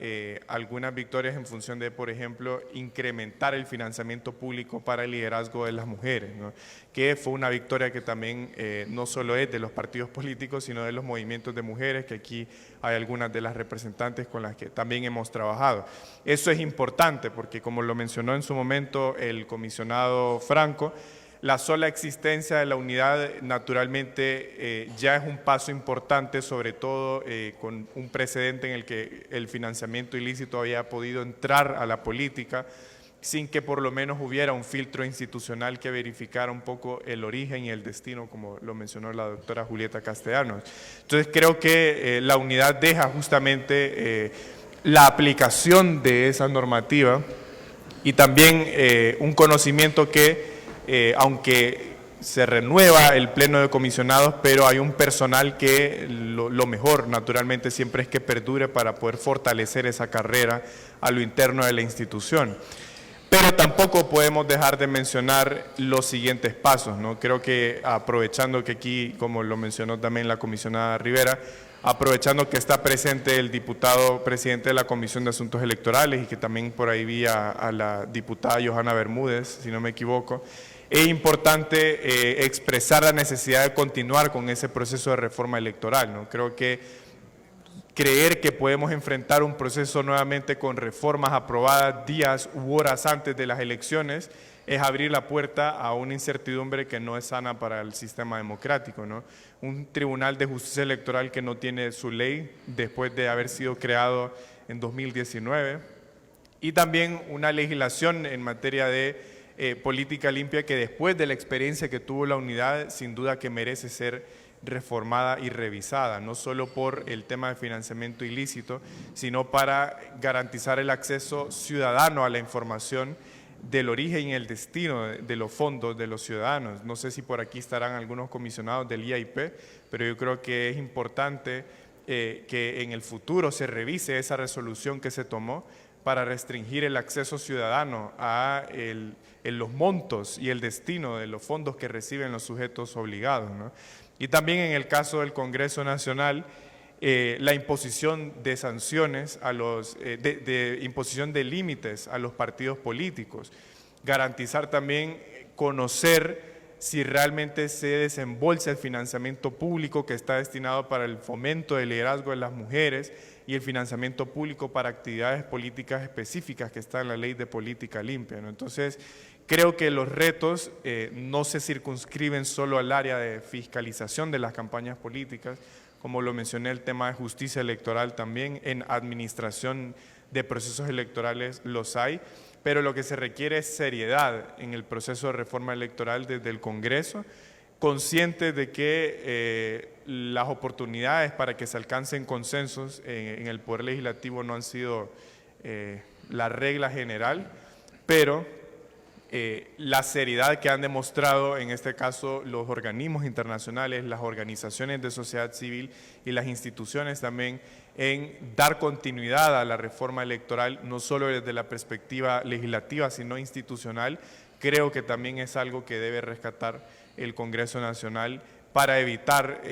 J: algunas victorias en función de, por ejemplo, incrementar el financiamiento público para el liderazgo de las mujeres, ¿no?, que fue una victoria que también no solo es de los partidos políticos, sino de los movimientos de mujeres, que aquí hay algunas de las representantes con las que también hemos trabajado. Eso es importante porque, como lo mencionó en su momento el comisionado Franco, la sola existencia de la unidad naturalmente ya es un paso importante, sobre todo con un precedente en el que el financiamiento ilícito había podido entrar a la política sin que por lo menos hubiera un filtro institucional que verificara un poco el origen y el destino, como lo mencionó la doctora Julieta Castellanos. Entonces creo que la unidad deja justamente la aplicación de esa normativa y también un conocimiento que aunque se renueva el pleno de comisionados, pero hay un personal que lo mejor naturalmente siempre es que perdure para poder fortalecer esa carrera a lo interno de la institución. Pero tampoco podemos dejar de mencionar los siguientes pasos, ¿no? Creo que aprovechando que aquí, como lo mencionó también la comisionada Rivera, aprovechando que está presente el diputado presidente de la Comisión de Asuntos Electorales y que también por ahí vi a la diputada Johanna Bermúdez, si no me equivoco, es importante expresar la necesidad de continuar con ese proceso de reforma electoral, ¿no? Creo que creer que podemos enfrentar un proceso nuevamente con reformas aprobadas días u horas antes de las elecciones es abrir la puerta a una incertidumbre que no es sana para el sistema democrático, ¿no? Un tribunal de justicia electoral que no tiene su ley después de haber sido creado en 2019 y también una legislación en materia de política limpia que después de la experiencia que tuvo la unidad, sin duda que merece ser reformada y revisada, no solo por el tema de financiamiento ilícito, sino para garantizar el acceso ciudadano a la información del origen y el destino de los fondos de los ciudadanos. No sé si por aquí estarán algunos comisionados del IAIP, pero yo creo que es importante que en el futuro se revise esa resolución que se tomó para restringir el acceso ciudadano a los montos y el destino de los fondos que reciben los sujetos obligados, ¿no? Y también en el caso del Congreso Nacional, la imposición de sanciones, imposición de límites a los partidos políticos, garantizar también conocer si realmente se desembolsa el financiamiento público que está destinado para el fomento del liderazgo de las mujeres y el financiamiento público para actividades políticas específicas que está en la Ley de Política Limpia, ¿no? Entonces, creo que los retos no se circunscriben solo al área de fiscalización de las campañas políticas, como lo mencioné, el tema de justicia electoral también, en administración de procesos electorales los hay, pero lo que se requiere es seriedad en el proceso de reforma electoral desde el Congreso, conscientes de que las oportunidades para que se alcancen consensos en el Poder Legislativo no han sido la regla general, pero la seriedad que han demostrado en este caso los organismos internacionales, las organizaciones de sociedad civil y las instituciones también en dar continuidad a la reforma electoral, no solo desde la perspectiva legislativa, sino institucional, creo que también es algo que debe rescatar el Congreso Nacional para evitar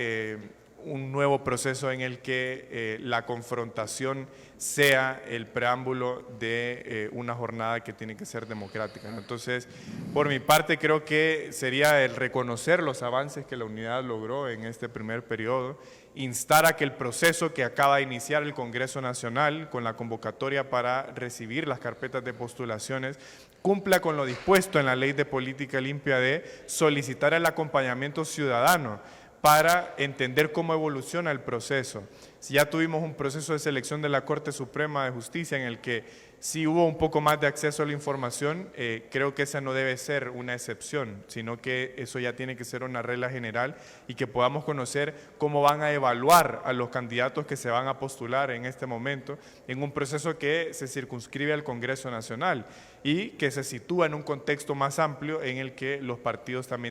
J: un nuevo proceso en el que la confrontación sea el preámbulo de una jornada que tiene que ser democrática, ¿no? Entonces, por mi parte, creo que sería el reconocer los avances que la unidad logró en este primer periodo, instar a que el proceso que acaba de iniciar el Congreso Nacional con la convocatoria para recibir las carpetas de postulaciones cumpla con lo dispuesto en la Ley de Política Limpia de solicitar el acompañamiento ciudadano para entender cómo evoluciona el proceso. Si ya tuvimos un proceso de selección de la Corte Suprema de Justicia en el que sí hubo un poco más de acceso a la información, creo que esa no debe ser una excepción, sino que eso ya tiene que ser una regla general y que podamos conocer cómo van a evaluar a los candidatos que se van a postular en este momento en un proceso que se circunscribe al Congreso Nacional y que se sitúa en un contexto más amplio en el que los partidos también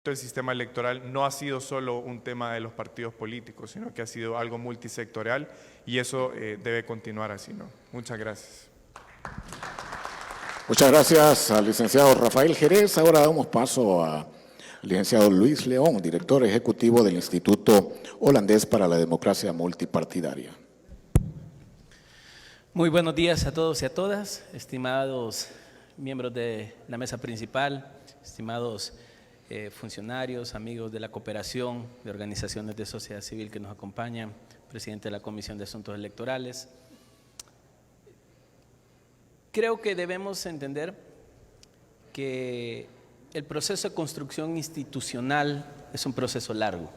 J: el sistema electoral no ha sido solo un tema de los partidos políticos, sino que ha sido algo multisectorial y eso debe continuar así, ¿no? Muchas gracias.
A: Muchas gracias al licenciado Rafael Jerez. Ahora damos paso al licenciado Luis León, director ejecutivo del Instituto Holandés para la Democracia Multipartidaria.
K: Muy buenos días a todos y a todas, estimados miembros de la mesa principal, estimados funcionarios, amigos de la cooperación, de organizaciones de sociedad civil que nos acompañan, presidente de la Comisión de Asuntos Electorales. Creo que debemos entender que el proceso de construcción institucional es un proceso largo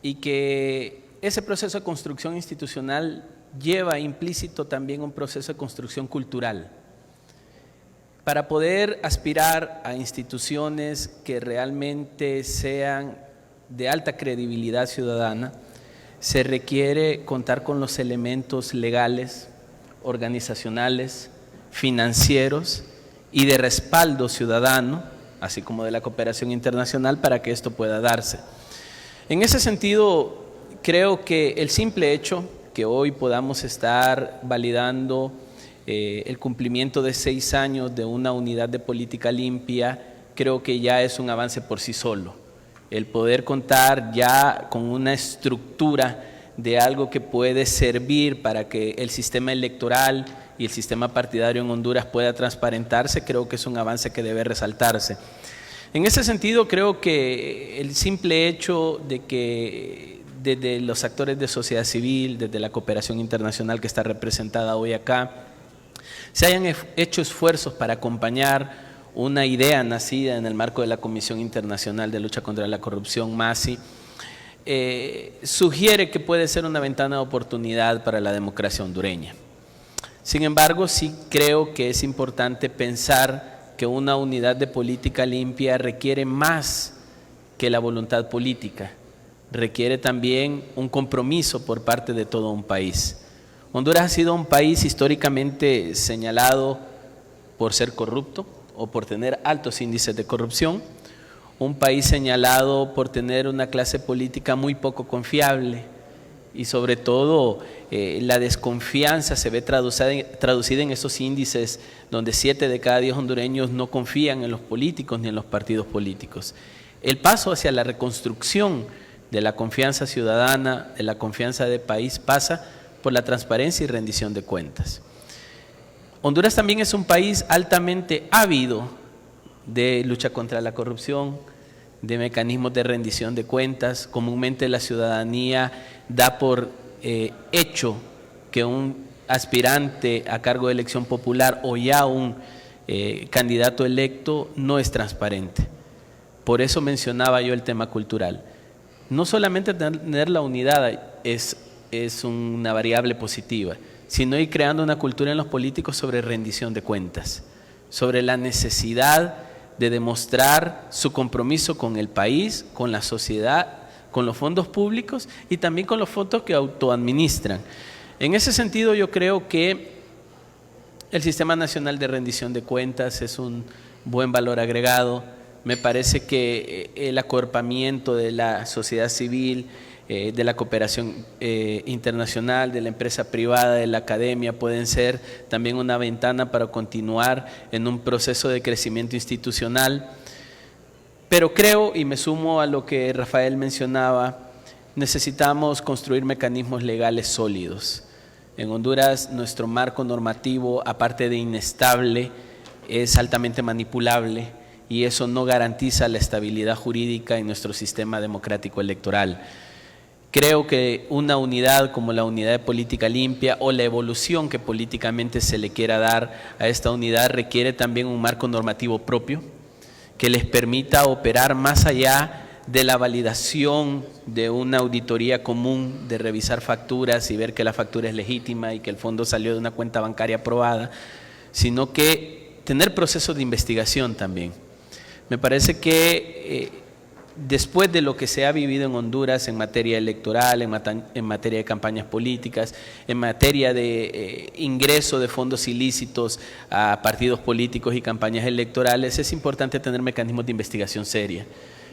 K: y que ese proceso de construcción institucional lleva implícito también un proceso de construcción cultural. Para poder aspirar a instituciones que realmente sean de alta credibilidad ciudadana, se requiere contar con los elementos legales, organizacionales, financieros y de respaldo ciudadano, así como de la cooperación internacional para que esto pueda darse. En ese sentido, creo que el simple hecho que hoy podamos estar validando el cumplimiento de 6 años de una unidad de política limpia, creo que ya es un avance por sí solo. El poder contar ya con una estructura de algo que puede servir para que el sistema electoral y el sistema partidario en Honduras pueda transparentarse, creo que es un avance que debe resaltarse. En ese sentido, creo que el simple hecho de que desde los actores de sociedad civil, desde la cooperación internacional que está representada hoy acá, se hayan hecho esfuerzos para acompañar una idea nacida en el marco de la Comisión Internacional de Lucha contra la Corrupción, MASI, sugiere que puede ser una ventana de oportunidad para la democracia hondureña. Sin embargo, sí creo que es importante pensar que una unidad de política limpia requiere más que la voluntad política, requiere también un compromiso por parte de todo un país. Honduras ha sido un país históricamente señalado por ser corrupto o por tener altos índices de corrupción, un país señalado por tener una clase política muy poco confiable y sobre todo la desconfianza se ve traducida en esos índices donde 7 de cada 10 hondureños no confían en los políticos ni en los partidos políticos. El paso hacia la reconstrucción de la confianza ciudadana, de la confianza de país pasa por la transparencia y rendición de cuentas. Honduras también es un país altamente ávido de lucha contra la corrupción, de mecanismos de rendición de cuentas. Comúnmente la ciudadanía da por hecho que un aspirante a cargo de elección popular o ya un candidato electo no es transparente. Por eso mencionaba yo el tema cultural. No solamente tener la unidad es una variable positiva, sino ir creando una cultura en los políticos sobre rendición de cuentas, sobre la necesidad de demostrar su compromiso con el país, con la sociedad con los fondos públicos y también con los fondos que autoadministran. En ese sentido, yo creo que el Sistema Nacional de Rendición de Cuentas es un buen valor agregado. Me parece que el acuerpamiento de la sociedad civil, de la cooperación internacional, de la empresa privada, de la academia, pueden ser también una ventana para continuar en un proceso de crecimiento institucional. Pero creo, y me sumo a lo que Rafael mencionaba, necesitamos construir mecanismos legales sólidos. En Honduras, nuestro marco normativo, aparte de inestable, es altamente manipulable y eso no garantiza la estabilidad jurídica en nuestro sistema democrático electoral. Creo que una unidad como la unidad de política limpia o la evolución que políticamente se le quiera dar a esta unidad requiere también un marco normativo propio que les permita operar más allá de la validación de una auditoría común, de revisar facturas y ver que la factura es legítima y que el fondo salió de una cuenta bancaria aprobada, sino que tener procesos de investigación también. Me parece que después de lo que se ha vivido en Honduras en materia electoral, en materia de campañas políticas, en materia de ingreso de fondos ilícitos a partidos políticos y campañas electorales, es importante tener mecanismos de investigación seria.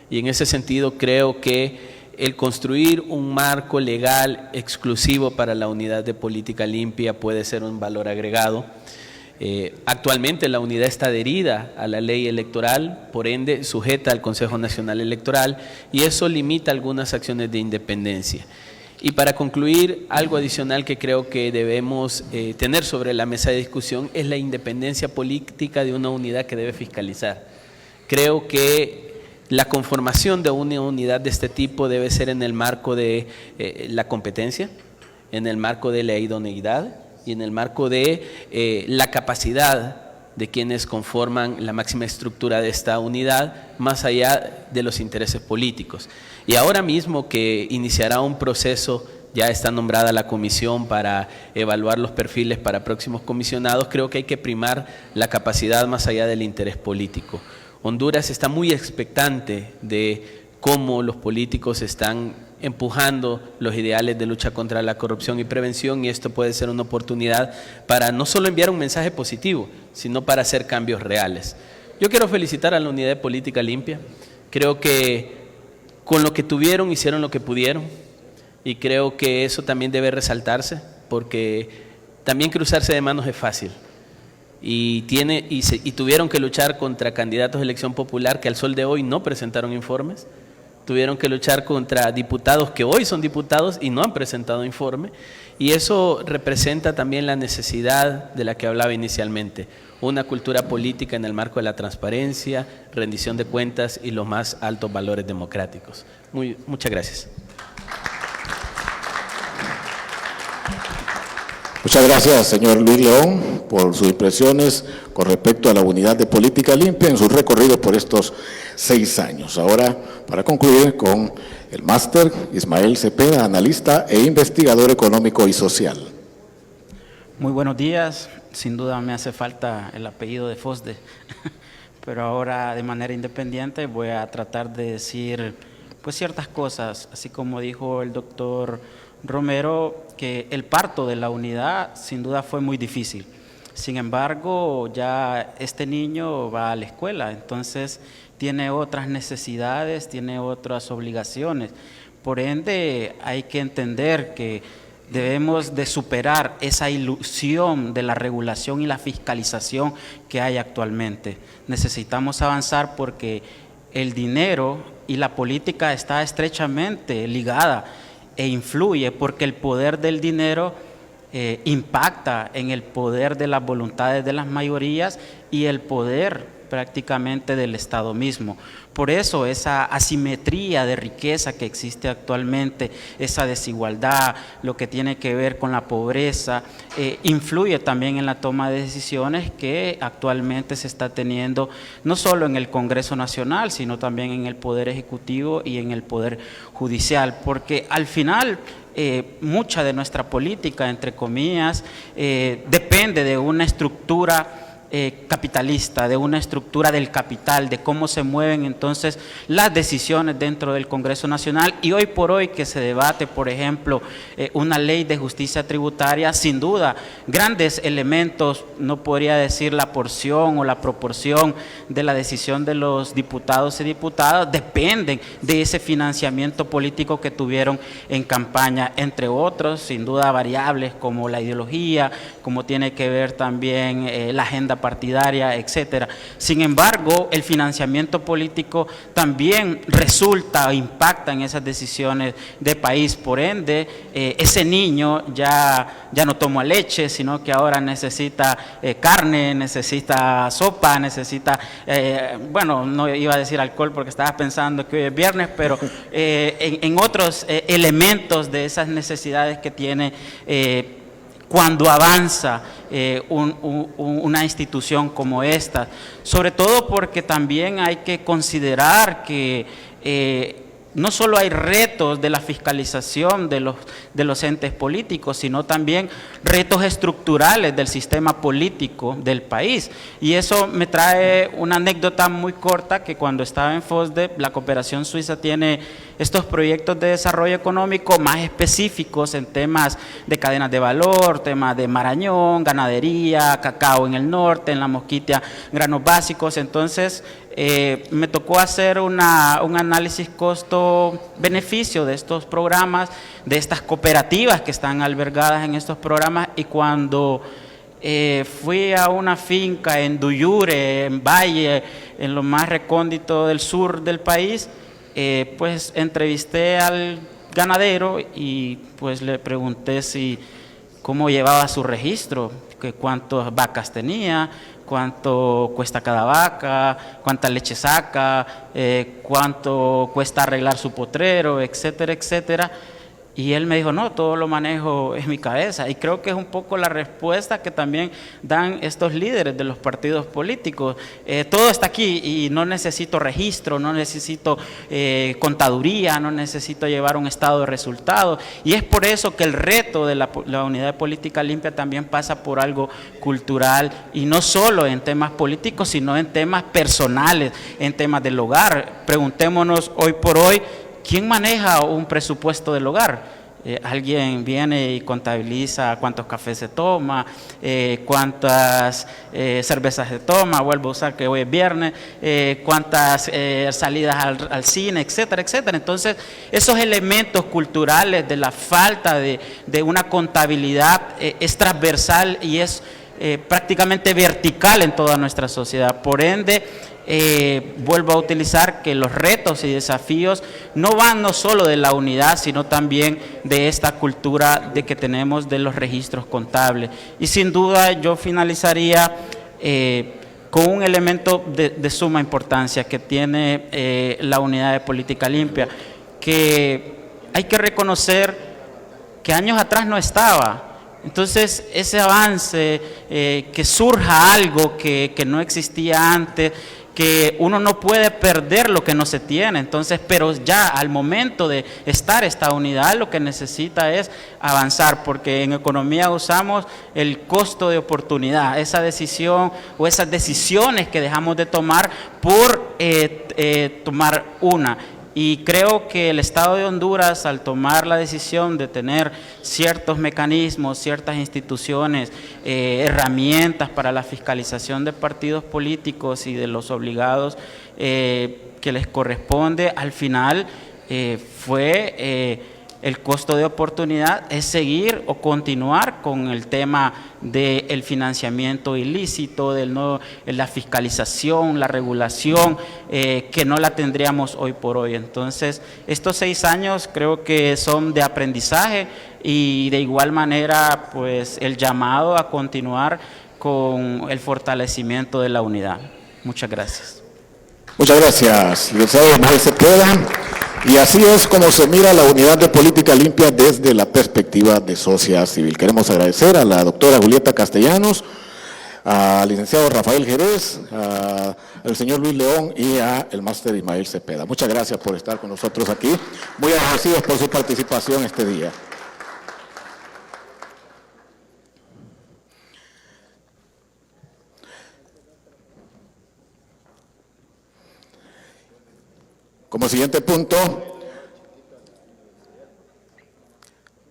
K: Y en ese sentido creo que el construir un marco legal exclusivo para la unidad de política limpia puede ser un valor agregado. Actualmente la unidad está adherida a la ley electoral, por ende sujeta al Consejo Nacional Electoral y eso limita algunas acciones de independencia. Y para concluir, algo adicional que creo que debemos tener sobre la mesa de discusión es la independencia política de una unidad que debe fiscalizar. Creo que la conformación de una unidad de este tipo debe ser en el marco de la competencia, en el marco de la idoneidad y en el marco de la capacidad de quienes conforman la máxima estructura de esta unidad, más allá de los intereses políticos. Y ahora mismo que iniciará un proceso, ya está nombrada la comisión para evaluar los perfiles para próximos comisionados, creo que hay que primar la capacidad más allá del interés político. Honduras está muy expectante de cómo los políticos están empujando los ideales de lucha contra la corrupción y prevención y esto puede ser una oportunidad para no solo enviar un mensaje positivo, sino para hacer cambios reales. Yo quiero felicitar a la unidad de política limpia. Creo que con lo que tuvieron hicieron lo que pudieron y creo que eso también debe resaltarse porque también cruzarse de manos es fácil. Y tuvieron que luchar contra candidatos de elección popular que al sol de hoy no presentaron informes, tuvieron que luchar contra diputados que hoy son diputados y no han presentado informe, y eso representa también la necesidad de la que hablaba inicialmente, una cultura política en el marco de la transparencia, rendición de cuentas y los más altos valores democráticos. Muchas gracias.
A: Muchas gracias, señor Luis León, por sus impresiones con respecto a la unidad de política limpia en su recorrido por estos 6 años. Ahora, para concluir con el máster Ismael Cepeda, analista e investigador económico y social.
L: Muy buenos días. Sin duda me hace falta el apellido de Fosde, pero ahora de manera independiente voy a tratar de decir pues ciertas cosas, así como dijo el doctor Romero, que el parto de la unidad sin duda fue muy difícil. Sin embargo, ya este niño va a la escuela, entonces tiene otras necesidades, tiene otras obligaciones. Por ende, hay que entender que debemos de superar esa ilusión de la regulación y la fiscalización que hay actualmente. Necesitamos avanzar porque el dinero y la política está estrechamente ligada e influye porque el poder del dinero impacta en el poder de las voluntades de las mayorías y el poder prácticamente del Estado mismo. Por eso esa asimetría de riqueza que existe actualmente, esa desigualdad, lo que tiene que ver con la pobreza, influye también en la toma de decisiones que actualmente se está teniendo no solo en el Congreso Nacional, sino también en el Poder Ejecutivo y en el Poder Judicial, porque al final mucha de nuestra política, entre comillas, depende de una estructura capitalista, de una estructura del capital, de cómo se mueven entonces las decisiones dentro del Congreso Nacional. Y hoy por hoy que se debate, por ejemplo, una ley de justicia tributaria, sin duda, grandes elementos, no podría decir la porción o la proporción de la decisión de los diputados y diputadas, dependen de ese financiamiento político que tuvieron en campaña, entre otros, sin duda, variables como la ideología, como tiene que ver también la agenda partidaria, etcétera. Sin embargo, el financiamiento político también resulta o impacta en esas decisiones de país. Por ende, ese niño ya no toma leche, sino que ahora necesita carne, necesita sopa, necesita, bueno, no iba a decir alcohol porque estaba pensando que hoy es viernes, pero en otros elementos de esas necesidades que tiene cuando avanza una institución como esta, sobre todo porque también hay que considerar que no solo hay retos de la fiscalización de los entes políticos, sino también retos estructurales del sistema político del país. Y eso me trae una anécdota muy corta, que cuando estaba en FOSDE, la cooperación suiza tiene estos proyectos de desarrollo económico más específicos en temas de cadenas de valor, temas de marañón, ganadería, cacao en el norte, en la Mosquitia, granos básicos. Entonces, me tocó hacer un análisis costo-beneficio de estos programas, de estas cooperativas que están albergadas en estos programas, y cuando fui a una finca en Duyure, en Valle, en lo más recóndito del sur del país, pues entrevisté al ganadero y pues le pregunté cómo llevaba su registro, que cuántas vacas tenía, cuánto cuesta cada vaca, cuánta leche saca, cuánto cuesta arreglar su potrero, etcétera, etcétera. Y él me dijo, no, todo lo manejo en mi cabeza. Y creo que es un poco la respuesta que también dan estos líderes de los partidos políticos. Todo está aquí y no necesito registro, no necesito contaduría, no necesito llevar un estado de resultados. Y es por eso que el reto de la unidad de política limpia también pasa por algo cultural, y no solo en temas políticos, sino en temas personales, en temas del hogar. Preguntémonos hoy por hoy, ¿quién maneja un presupuesto del hogar? Alguien viene y contabiliza cuántos cafés se toma, cuántas cervezas se toma, vuelvo a usar que hoy es viernes, cuántas salidas al cine, etcétera, etcétera. Entonces, esos elementos culturales de la falta de una contabilidad es transversal y es prácticamente vertical en toda nuestra sociedad. Por ende, vuelvo a utilizar que los retos y desafíos no van no solo de la unidad, sino también de esta cultura de que tenemos de los registros contables. Y sin duda yo finalizaría con un elemento de suma importancia que tiene la unidad de política limpia, que hay que reconocer que años atrás no estaba. Entonces, ese avance, que surja algo que no existía antes, que uno no puede perder lo que no se tiene. Entonces, pero ya al momento de estar esta unidad, lo que necesita es avanzar, porque en economía usamos el costo de oportunidad, esa decisión o esas decisiones que dejamos de tomar por tomar una. Y creo que el Estado de Honduras, al tomar la decisión de tener ciertos mecanismos, ciertas instituciones, herramientas para la fiscalización de partidos políticos y de los obligados que les corresponde, al final fue el costo de oportunidad, es seguir o continuar con el tema del financiamiento ilícito, la fiscalización, la regulación, que no la tendríamos hoy por hoy. Entonces, estos 6 años creo que son de aprendizaje y de igual manera, pues, el llamado a continuar con el fortalecimiento de la unidad. Muchas gracias.
A: Muchas gracias, licenciado Ismael Cepeda. Y así es como se mira la unidad de política limpia desde la perspectiva de sociedad civil. Queremos agradecer a la doctora Julieta Castellanos, al licenciado Rafael Jerez, al señor Luis León y al máster Ismael Cepeda. Muchas gracias por estar con nosotros aquí. Muy agradecidos por su participación este día. Como siguiente punto,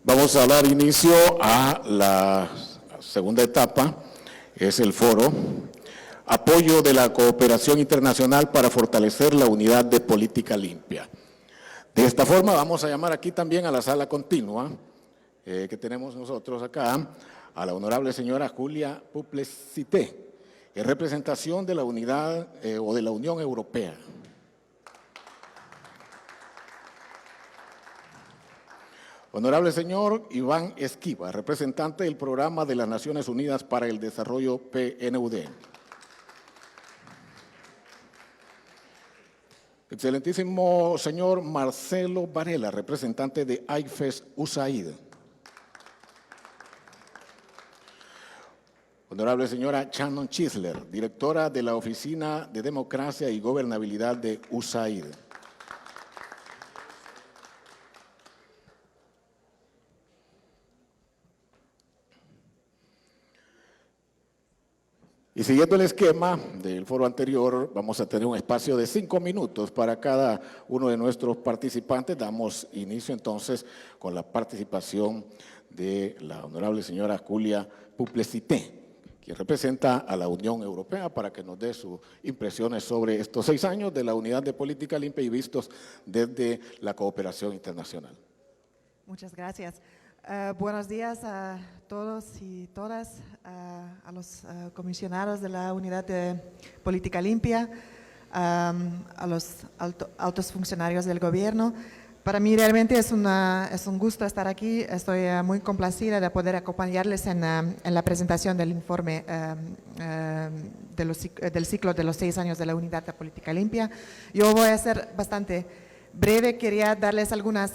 A: vamos a dar inicio a la segunda etapa, es el foro, apoyo de la cooperación internacional para fortalecer la unidad de política limpia. De esta forma vamos a llamar aquí también a la sala continua que tenemos nosotros acá, a la honorable señora Julia Puplesité, en representación de la unidad o de la Unión Europea. Honorable señor Iván Esquiva, representante del Programa de las Naciones Unidas para el Desarrollo PNUD. Excelentísimo señor Marcelo Varela, representante de AIFES USAID. Honorable señora Shannon Chisler, directora de la Oficina de Democracia y Gobernabilidad de USAID. Y siguiendo el esquema del foro anterior, vamos a tener un espacio de 5 minutos para cada uno de nuestros participantes. Damos inicio entonces con la participación de la honorable señora Julia Puplesité, quien representa a la Unión Europea, para que nos dé sus impresiones sobre estos 6 años de la Unidad de Política Limpia y vistos desde la cooperación internacional.
M: Muchas gracias. Buenos días a todos y todas, a los comisionados de la Unidad de Política Limpia, a los altos funcionarios del gobierno. Para mí realmente es un gusto estar aquí. Estoy muy complacida de poder acompañarles en la presentación del informe del ciclo de los 6 años de la Unidad de Política Limpia. Yo voy a ser bastante breve. Quería darles algunas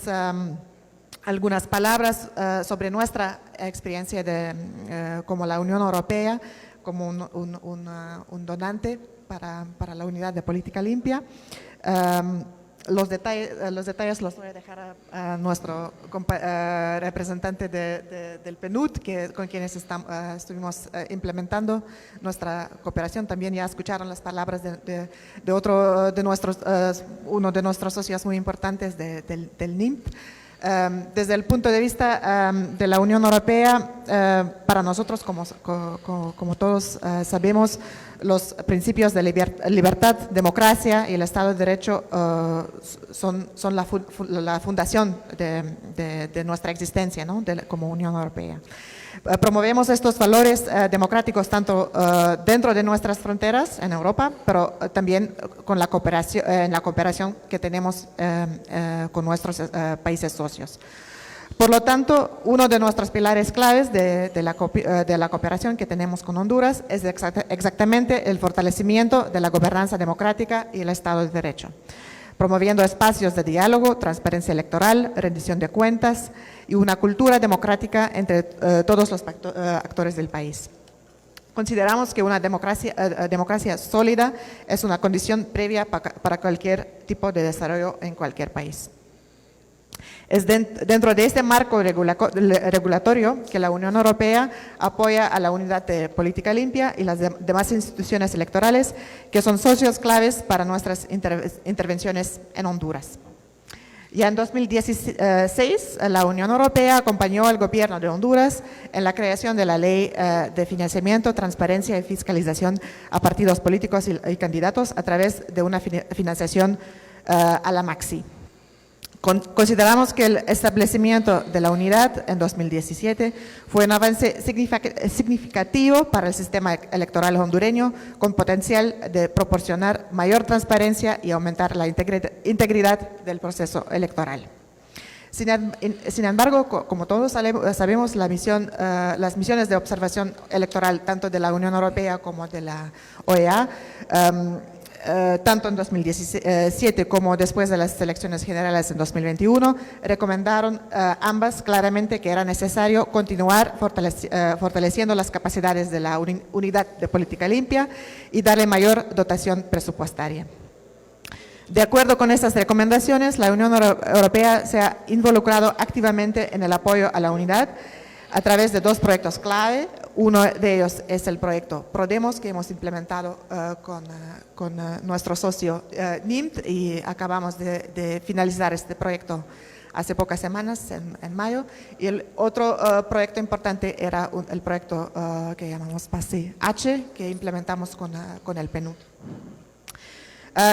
M: palabras sobre nuestra experiencia como la Unión Europea, como un donante para la Unidad de Política Limpia. Los detalles los voy a dejar a nuestro representante del PNUD, con quienes estuvimos implementando nuestra cooperación. También ya escucharon las palabras de uno de nuestros socios muy importantes del NIMP. Desde el punto de vista de la Unión Europea, para nosotros, como todos sabemos, los principios de libertad, democracia y el Estado de Derecho son la fundación de nuestra existencia, ¿no? Como Unión Europea. Promovemos estos valores democráticos tanto dentro de nuestras fronteras en Europa, pero también con la cooperación que tenemos con nuestros países socios. Por lo tanto, uno de nuestros pilares claves de la cooperación que tenemos con Honduras es exactamente el fortalecimiento de la gobernanza democrática y el Estado de Derecho, promoviendo espacios de diálogo, transparencia electoral, rendición de cuentas y una cultura democrática entre todos los actores del país. Consideramos que una democracia sólida es una condición previa para cualquier tipo de desarrollo en cualquier país. Es dentro de este marco regulatorio que la Unión Europea apoya a la Unidad de Política Limpia y las demás instituciones electorales que son socios claves para nuestras intervenciones en Honduras. Ya en 2016, la Unión Europea acompañó al gobierno de Honduras en la creación de la Ley de Financiamiento, Transparencia y Fiscalización a partidos políticos y candidatos a través de una financiación a la MAXI. Consideramos que el establecimiento de la unidad en 2017 fue un avance significativo para el sistema electoral hondureño, con potencial de proporcionar mayor transparencia y aumentar la integridad del proceso electoral. Sin embargo, como todos sabemos, las misiones de observación electoral, tanto de la Unión Europea como de la OEA, tanto en 2017 como después de las elecciones generales en 2021, recomendaron ambas claramente que era necesario continuar fortaleciendo las capacidades de la Unidad de Política Limpia y darle mayor dotación presupuestaria. De acuerdo con estas recomendaciones, la Unión Europea se ha involucrado activamente en el apoyo a la unidad a través de 2 proyectos clave. Uno de ellos es el proyecto PRODEMOS que hemos implementado con nuestro socio NIMT y acabamos de finalizar este proyecto hace pocas semanas, en mayo. Y el otro proyecto importante era el proyecto que llamamos PASE-H, que implementamos con el PNUD.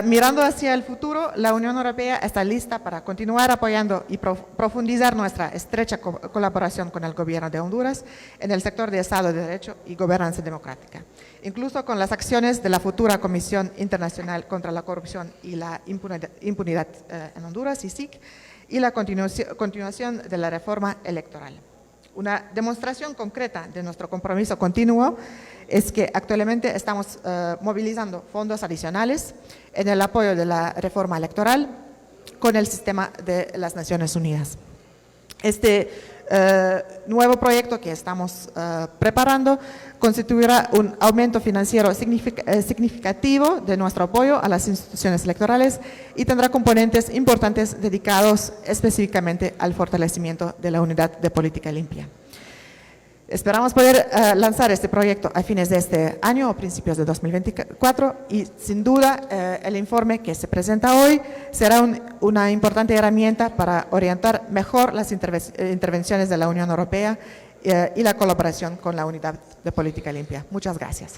M: Mirando hacia el futuro, la Unión Europea está lista para continuar apoyando y profundizar nuestra estrecha colaboración con el gobierno de Honduras en el sector de Estado de Derecho y Gobernanza Democrática, incluso con las acciones de la futura Comisión Internacional contra la Corrupción y la Impunidad en Honduras, ICIC, y la continuación de la reforma electoral. Una demostración concreta de nuestro compromiso continuo es que actualmente estamos movilizando fondos adicionales en el apoyo de la reforma electoral con el sistema de las Naciones Unidas. Este nuevo proyecto que estamos preparando constituirá un aumento financiero significativo de nuestro apoyo a las instituciones electorales y tendrá componentes importantes dedicados específicamente al fortalecimiento de la unidad de política limpia. Esperamos poder lanzar este proyecto a fines de este año o principios de 2024 y sin duda el informe que se presenta hoy será una importante herramienta para orientar mejor las intervenciones de la Unión Europea y la colaboración con la unidad de política limpia. Muchas gracias.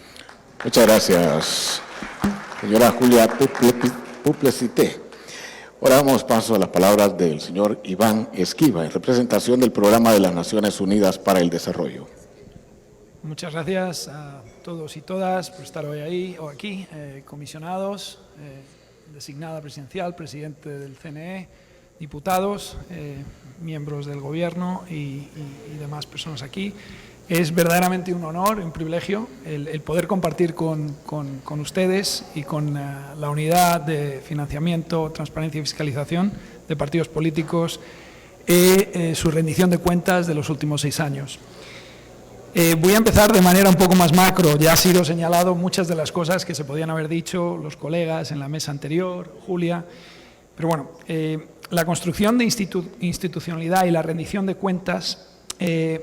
A: Muchas gracias, señora Julia Puplecité. Ahora damos paso a las palabras del señor Iván Esquiva, en representación del Programa de las Naciones Unidas para el Desarrollo.
N: Muchas gracias a todos y todas por estar hoy ahí o aquí, comisionados, designada presidencial, presidente del CNE, diputados, miembros del gobierno y demás personas aquí. Es verdaderamente un honor, un privilegio el poder compartir con ustedes y con la unidad de financiamiento, transparencia y fiscalización de partidos políticos su rendición de cuentas de los últimos 6 años. Voy a empezar de manera un poco más macro. Ya ha sido señalado muchas de las cosas que se podían haber dicho los colegas en la mesa anterior, Julia, pero bueno, la construcción de institucionalidad y la rendición de cuentas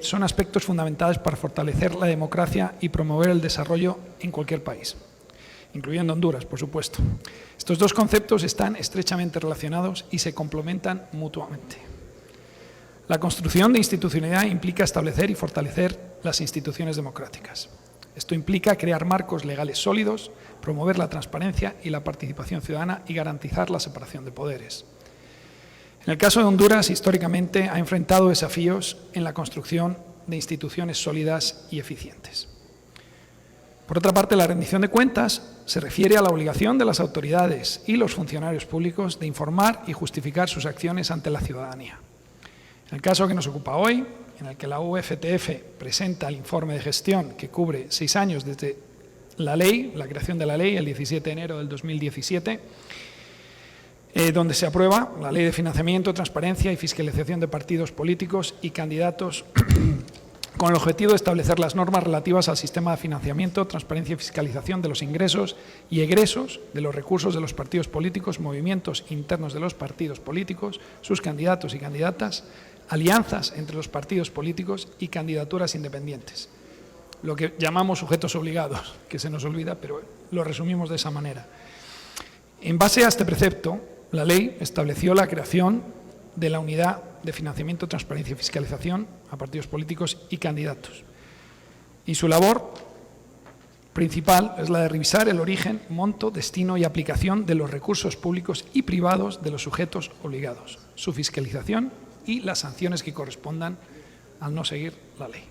N: son aspectos fundamentales para fortalecer la democracia y promover el desarrollo en cualquier país, incluyendo Honduras, por supuesto. Estos dos conceptos están estrechamente relacionados y se complementan mutuamente. La construcción de institucionalidad implica establecer y fortalecer las instituciones democráticas. Esto implica crear marcos legales sólidos, promover la transparencia y la participación ciudadana y garantizar la separación de poderes. En el caso de Honduras, históricamente ha enfrentado desafíos en la construcción de instituciones sólidas y eficientes. Por otra parte, la rendición de cuentas se refiere a la obligación de las autoridades y los funcionarios públicos de informar y justificar sus acciones ante la ciudadanía. En el caso que nos ocupa hoy, en el que la UFTF presenta el informe de gestión que cubre 6 años desde la ley, la creación de la ley, el 17 de enero del 2017, donde se aprueba la Ley de Financiamiento, Transparencia y Fiscalización de Partidos Políticos y Candidatos con el objetivo de establecer las normas relativas al sistema de financiamiento, transparencia y fiscalización de los ingresos y egresos de los recursos de los partidos políticos, movimientos internos de los partidos políticos, sus candidatos y candidatas, alianzas entre los partidos políticos y candidaturas independientes. Lo que llamamos sujetos obligados, que se nos olvida, pero lo resumimos de esa manera. En base a este precepto, la ley estableció la creación de la Unidad de Financiamiento, Transparencia y Fiscalización a partidos políticos y candidatos. Y su labor principal es la de revisar el origen, monto, destino y aplicación de los recursos públicos y privados de los sujetos obligados, su fiscalización y las sanciones que correspondan al no seguir la ley.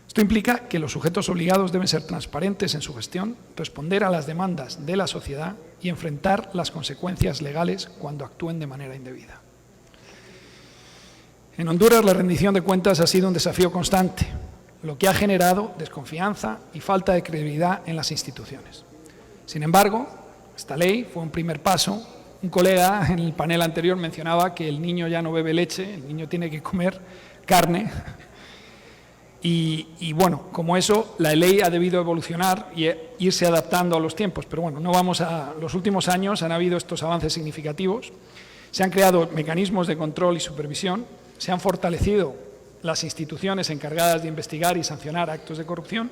N: Esto implica que los sujetos obligados deben ser transparentes en su gestión, responder a las demandas de la sociedad y enfrentar las consecuencias legales cuando actúen de manera indebida. En Honduras, la rendición de cuentas ha sido un desafío constante, lo que ha generado desconfianza y falta de credibilidad en las instituciones. Sin embargo, esta ley fue un primer paso. Un colega en el panel anterior mencionaba que el niño ya no bebe leche, el niño tiene que comer carne. Y bueno, como eso, la ley ha debido evolucionar y irse adaptando a los tiempos. Pero bueno, no vamos a los últimos años, han habido estos avances significativos. Se han creado mecanismos de control y supervisión, se han fortalecido las instituciones encargadas de investigar y sancionar actos de corrupción,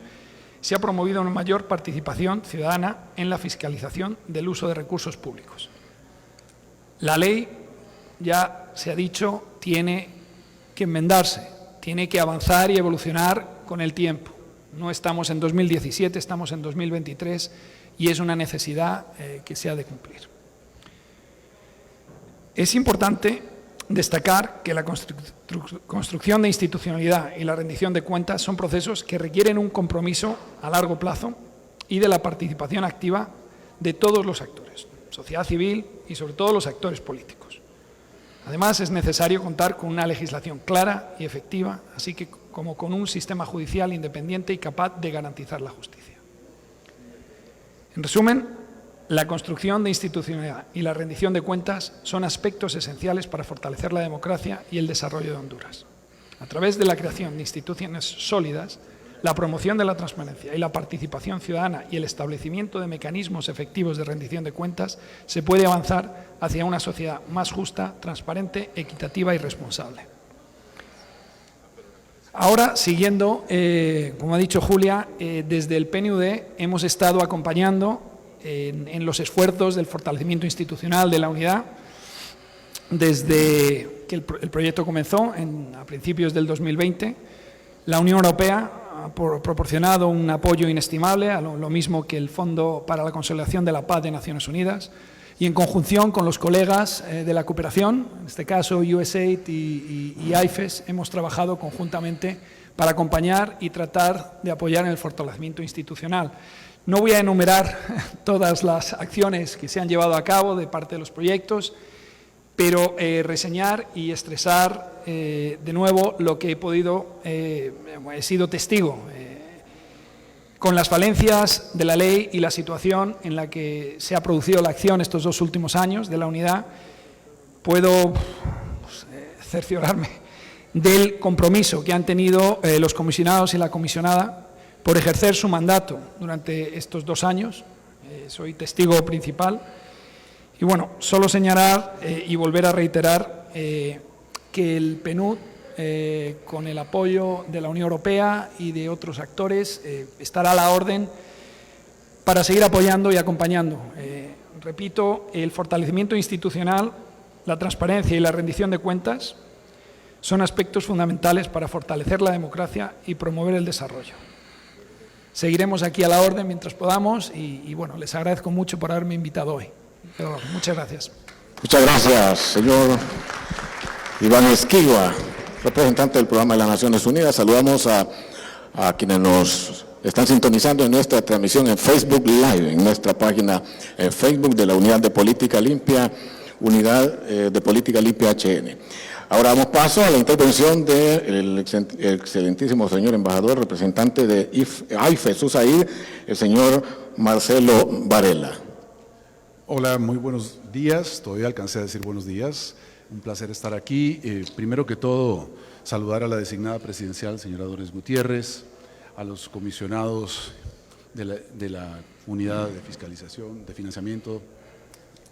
N: se ha promovido una mayor participación ciudadana en la fiscalización del uso de recursos públicos. La ley, ya se ha dicho, tiene que enmendarse, tiene que avanzar y evolucionar con el tiempo. No estamos en 2017, estamos en 2023 y es una necesidad que se ha de cumplir. Es importante destacar que la construcción de institucionalidad y la rendición de cuentas son procesos que requieren un compromiso a largo plazo y de la participación activa de todos los actores, sociedad civil y sobre todo los actores políticos. Además, es necesario contar con una legislación clara y efectiva, así como con un sistema judicial independiente y capaz de garantizar la justicia. En resumen, la construcción de institucionalidad y la rendición de cuentas son aspectos esenciales para fortalecer la democracia y el desarrollo de Honduras. A través de la creación de instituciones sólidas, la promoción de la transparencia y la participación ciudadana y el establecimiento de mecanismos efectivos de rendición de cuentas, se puede avanzar hacia una sociedad más justa, transparente, equitativa y responsable. Ahora, siguiendo, como ha dicho Julia, desde el PNUD hemos estado acompañando en los esfuerzos del fortalecimiento institucional de la unidad desde que el proyecto comenzó a principios del 2020. La Unión Europea ha proporcionado un apoyo inestimable, a lo mismo que el Fondo para la Consolidación de la Paz de Naciones Unidas, y en conjunción con los colegas de la cooperación, en este caso USAID y IFES, hemos trabajado conjuntamente para acompañar y tratar de apoyar en el fortalecimiento institucional. No voy a enumerar todas las acciones que se han llevado a cabo de parte de los proyectos, pero reseñar y estresar de nuevo lo que he podido, he sido testigo con las falencias de la ley y la situación en la que se ha producido la acción estos 2 últimos años de la unidad. Puedo cerciorarme del compromiso que han tenido los comisionados y la comisionada por ejercer su mandato durante estos 2 años. Soy testigo principal. Y bueno, solo señalar y volver a reiterar que el PNUD, con el apoyo de la Unión Europea y de otros actores, estará a la orden para seguir apoyando y acompañando. Repito, el fortalecimiento institucional, la transparencia y la rendición de cuentas son aspectos fundamentales para fortalecer la democracia y promover el desarrollo. Seguiremos aquí a la orden mientras podamos y bueno, les agradezco mucho por haberme invitado hoy. Muchas gracias.
A: Muchas gracias, señor Iván Esquigua, representante del Programa de las Naciones Unidas. Saludamos a quienes nos están sintonizando en nuestra transmisión en Facebook Live, en nuestra página Facebook de la Unidad de Política Limpia, Unidad de Política Limpia HN. Ahora damos paso a la intervención del excelentísimo señor embajador, representante de IFES USAID, el señor Marcelo Varela.
O: Hola, muy buenos días. Todavía alcancé a decir buenos días. Un placer estar aquí. Primero que todo, saludar a la designada presidencial, señora Doris Gutiérrez, a los comisionados de la Unidad de Fiscalización, de Financiamiento,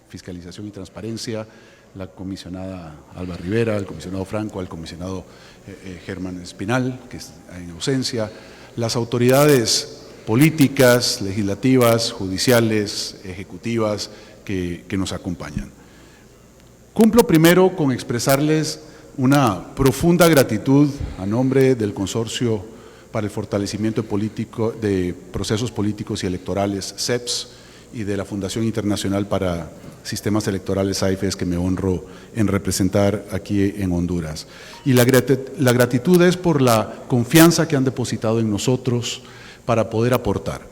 O: Fiscalización y Transparencia, la comisionada Alba Rivera, el comisionado Franco, al comisionado Germán Espinal, que está en ausencia, las autoridades políticas, legislativas, judiciales, ejecutivas que nos acompañan. Cumplo primero con expresarles una profunda gratitud a nombre del Consorcio para el Fortalecimiento Político de Procesos Políticos y Electorales, CEPS, y de la Fundación Internacional para Sistemas Electorales, AIFES, que me honro en representar aquí en Honduras. Y la gratitud es por la confianza que han depositado en nosotros para poder aportar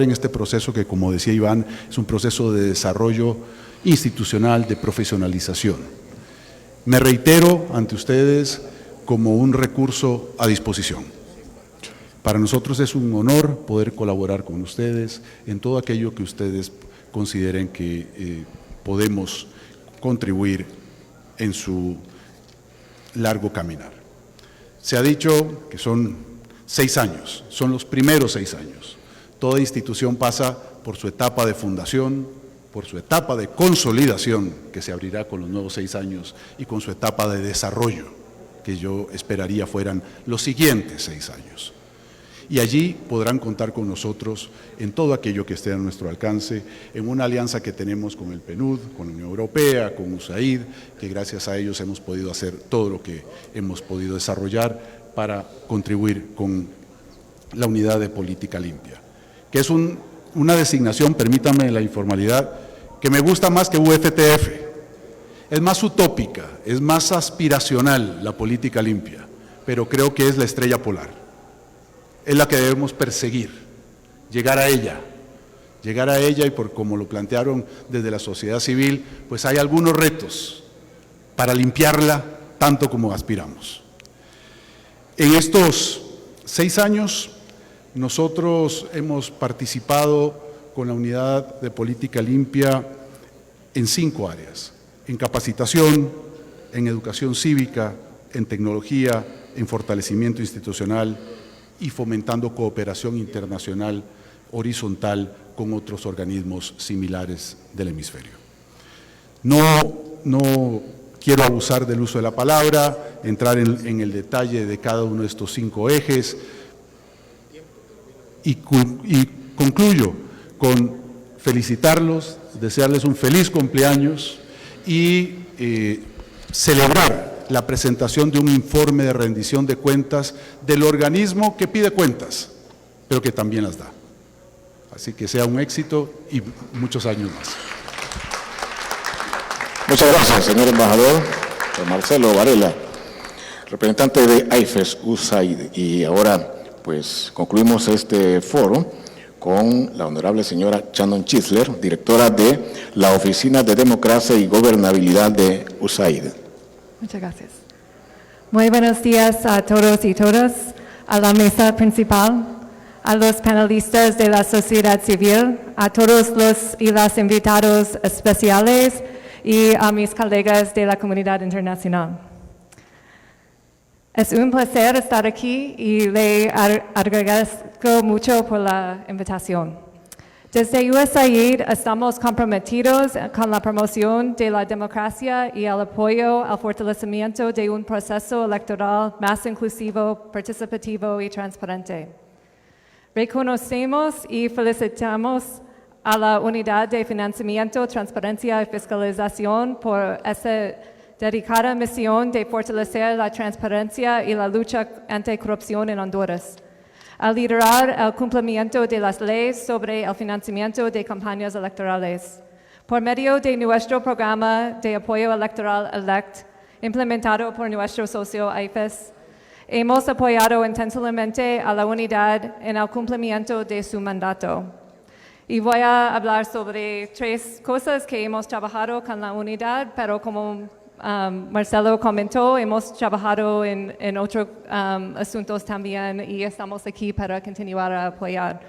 O: en este proceso que, como decía Iván, es un proceso de desarrollo institucional, de profesionalización. Me reitero ante ustedes como un recurso a disposición. Para nosotros es un honor poder colaborar con ustedes en todo aquello que ustedes consideren que podemos contribuir en su largo caminar. Se ha dicho que son 6 años, son los primeros 6 años. Toda institución pasa por su etapa de fundación, por su etapa de consolidación, que se abrirá con los nuevos 6 años, y con su etapa de desarrollo, que yo esperaría fueran los siguientes 6 años. Y allí podrán contar con nosotros en todo aquello que esté a nuestro alcance, en una alianza que tenemos con el PNUD, con la Unión Europea, con USAID, que gracias a ellos hemos podido hacer todo lo que hemos podido desarrollar para contribuir con la unidad de política limpia, que es una designación, permítanme la informalidad, que me gusta más que UFTF. Es más utópica, es más aspiracional la política limpia, pero creo que es la estrella polar. Es la que debemos perseguir, llegar a ella y por como lo plantearon desde la sociedad civil, pues hay algunos retos para limpiarla tanto como aspiramos. En estos 6 años nosotros hemos participado con la unidad de política limpia en 5 áreas: en capacitación, en educación cívica, en tecnología, en fortalecimiento institucional y fomentando cooperación internacional horizontal con otros organismos similares del hemisferio. No quiero abusar del uso de la palabra, entrar en el detalle de cada uno de estos 5 ejes y concluyo con felicitarlos, desearles un feliz cumpleaños y celebrar la presentación de un informe de rendición de cuentas del organismo que pide cuentas, pero que también las da. Así que sea un éxito y muchos años más.
A: Muchas gracias, señor embajador Marcelo Varela, representante de AIFES USAID. Y ahora, pues, concluimos este foro con la honorable señora Shannon Chisler, directora de la Oficina de Democracia y Gobernabilidad de USAID.
P: Muchas gracias. Muy buenos días a todos y todas, a la mesa principal, a los panelistas de la sociedad civil, a todos los y las invitados especiales y a mis colegas de la comunidad internacional. Es un placer estar aquí y le agradezco mucho por la invitación. Desde USAID estamos comprometidos con la promoción de la democracia y el apoyo al fortalecimiento de un proceso electoral más inclusivo, participativo y transparente. Reconocemos y felicitamos a la Unidad de Financiamiento, Transparencia y Fiscalización por esa dedicada misión de fortalecer la transparencia y la lucha anticorrupción en Honduras, a liderar el cumplimiento de las leyes sobre el financiamiento de campañas electorales. Por medio de nuestro programa de apoyo electoral ELECT, implementado por nuestro socio AIFES, hemos apoyado intensamente a la unidad en el cumplimiento de su mandato. Y voy a hablar sobre 3 cosas que hemos trabajado con la unidad, pero como Marcelo comentó, hemos trabajado en otros asuntos también y estamos aquí para continuar a apoyar.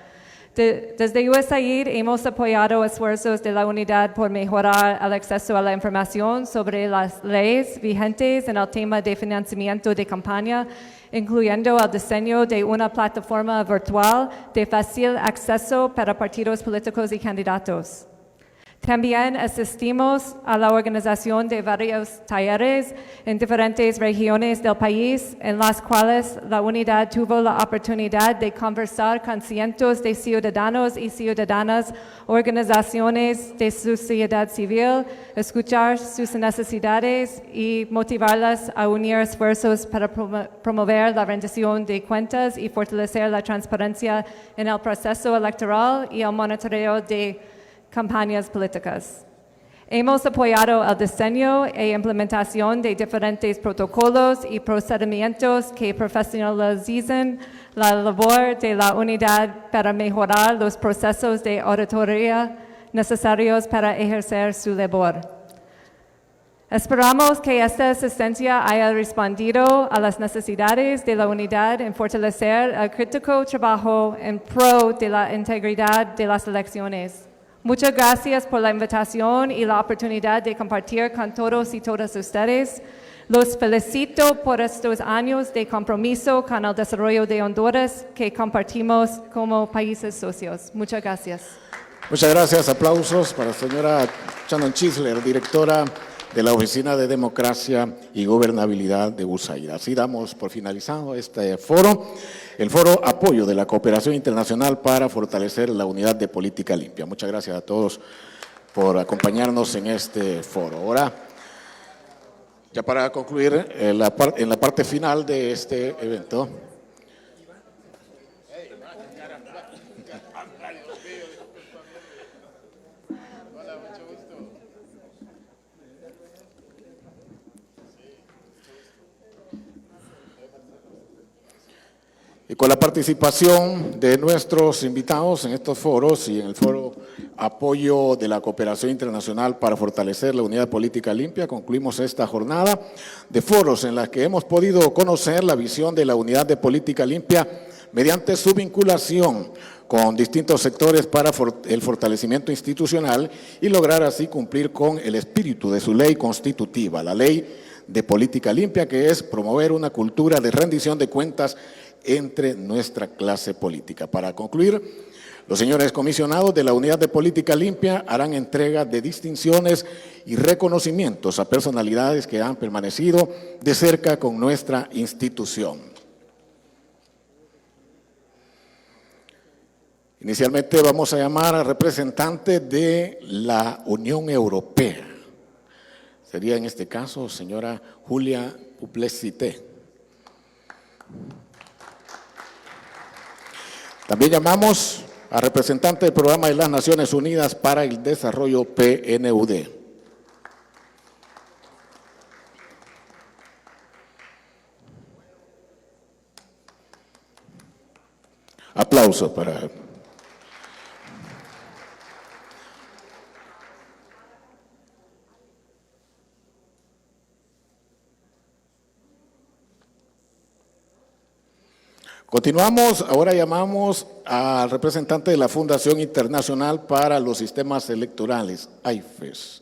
P: Desde USAID hemos apoyado esfuerzos de la unidad por mejorar el acceso a la información sobre las leyes vigentes en el tema de financiamiento de campaña, incluyendo el diseño de una plataforma virtual de fácil acceso para partidos políticos y candidatos. También asistimos a la organización de varios talleres en diferentes regiones del país, en las cuales la unidad tuvo la oportunidad de conversar con cientos de ciudadanos y ciudadanas, organizaciones de sociedad civil, escuchar sus necesidades y motivarlas a unir esfuerzos para promover la rendición de cuentas y fortalecer la transparencia en el proceso electoral y el monitoreo de campañas políticas. Hemos apoyado el diseño e implementación de diferentes protocolos y procedimientos que profesionalicen la labor de la unidad para mejorar los procesos de auditoría necesarios para ejercer su labor. Esperamos que esta asistencia haya respondido a las necesidades de la unidad en fortalecer el crítico trabajo en pro de la integridad de las elecciones. Muchas gracias por la invitación y la oportunidad de compartir con todos y todas ustedes. Los felicito por estos años de compromiso con el desarrollo de Honduras que compartimos como países socios. Muchas gracias.
A: Muchas gracias. Aplausos para la señora Shannon Chisler, directora de la Oficina de Democracia y Gobernabilidad de USAID. Así damos por finalizado este foro, el Foro Apoyo de la Cooperación Internacional para Fortalecer la Unidad de Política Limpia. Muchas gracias a todos por acompañarnos en este foro. Ahora, ya para concluir, en la parte final de este evento, y con la participación de nuestros invitados en estos foros y en el Foro Apoyo de la Cooperación Internacional para Fortalecer la Unidad Política Limpia, concluimos esta jornada de foros en la que hemos podido conocer la visión de la Unidad de Política Limpia mediante su vinculación con distintos sectores para el fortalecimiento institucional y lograr así cumplir con el espíritu de su ley constitutiva, la Ley de Política Limpia, que es promover una cultura de rendición de cuentas entre nuestra clase política. Para concluir, los señores comisionados de la Unidad de Política Limpia harán entrega de distinciones y reconocimientos a personalidades que han permanecido de cerca con nuestra institución. Inicialmente vamos a llamar al representante de la Unión Europea. Sería en este caso señora Julia Puplesité. También llamamos al representante del Programa de las Naciones Unidas para el Desarrollo, PNUD. Aplausos para él. Continuamos, ahora llamamos al representante de la Fundación Internacional para los Sistemas Electorales, IFES,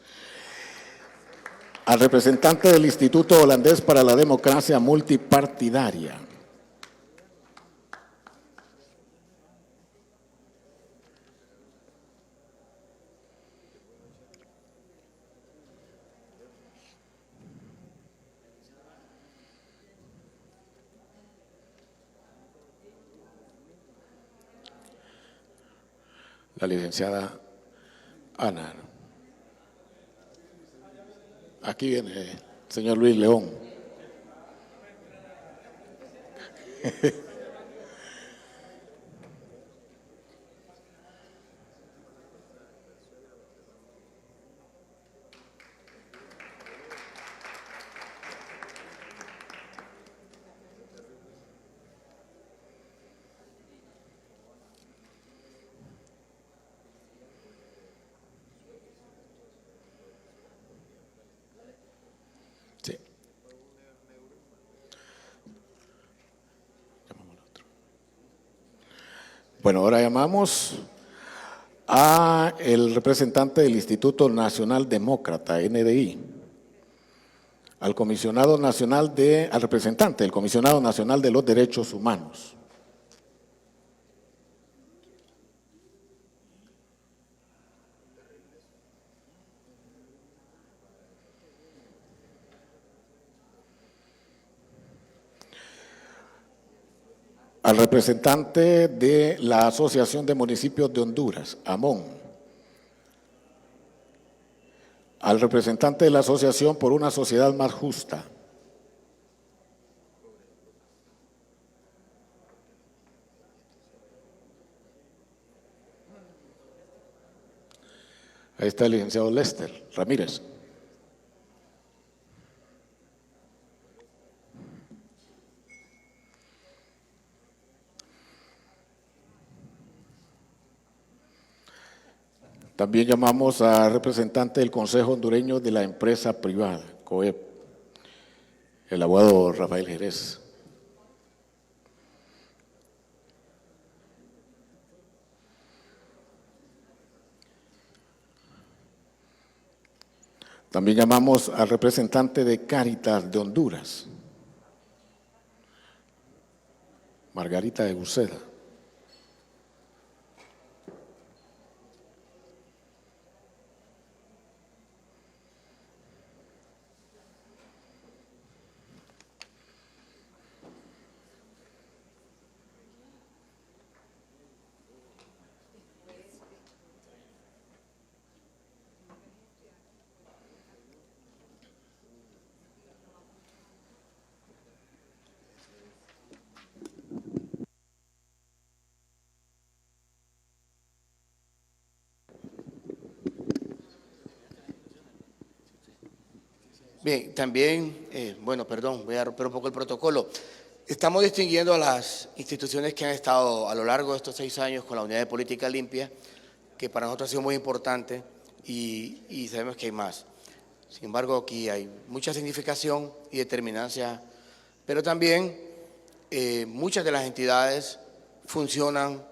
A: al representante del Instituto Holandés para la Democracia Multipartidaria, la licenciada Ana. Aquí viene el señor Luis León. Bueno, ahora llamamos a el representante del Instituto Nacional Demócrata, NDI, al representante del Comisionado Nacional de los Derechos Humanos. Al representante de la Asociación de Municipios de Honduras, AMON, al representante de la Asociación por una Sociedad Más Justa, ahí está el licenciado Lester Ramírez. También llamamos al representante del Consejo Hondureño de la Empresa Privada, COEP, el abogado Rafael Jerez. También llamamos al representante de Cáritas de Honduras, Margarita de Uceda.
C: Bien, también, bueno, perdón, voy a romper un poco el protocolo. Estamos distinguiendo a las instituciones que han estado a lo largo de estos 6 años con la Unidad de Política Limpia, que para nosotros ha sido muy importante y sabemos que hay más. Sin embargo, aquí hay mucha significación y determinancia, pero también muchas de las entidades funcionan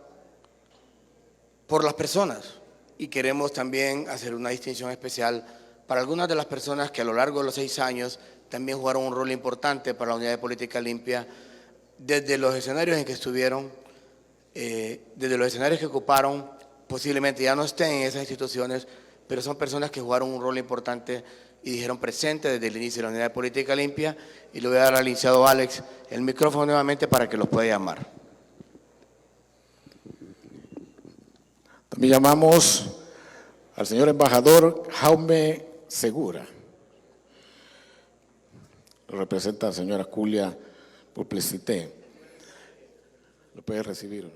C: por las personas y queremos también hacer una distinción especial para algunas de las personas que a lo largo de los 6 años también jugaron un rol importante para la Unidad de Política Limpia, desde los escenarios en que estuvieron, desde los escenarios que ocuparon, posiblemente ya no estén en esas instituciones, pero son personas que jugaron un rol importante y dijeron presente desde el inicio de la Unidad de Política Limpia, y le voy a dar al licenciado Alex el micrófono nuevamente para que los pueda llamar.
A: También llamamos al señor embajador Jaume Segura. Lo representa la señora Julia Publicité. Lo puede recibir.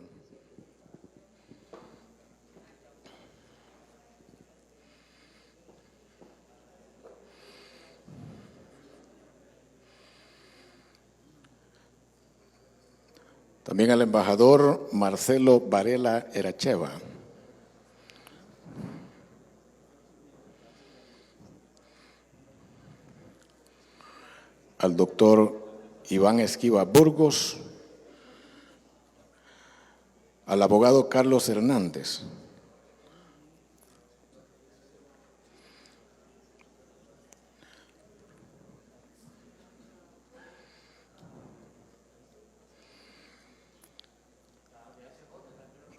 A: También al embajador Marcelo Varela Eracheva. Al doctor Iván Esquiva Burgos, al abogado Carlos Hernández,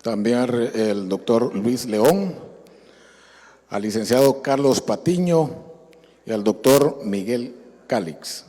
A: también el doctor Luis León, al licenciado Carlos Patiño y al doctor Miguel Calix.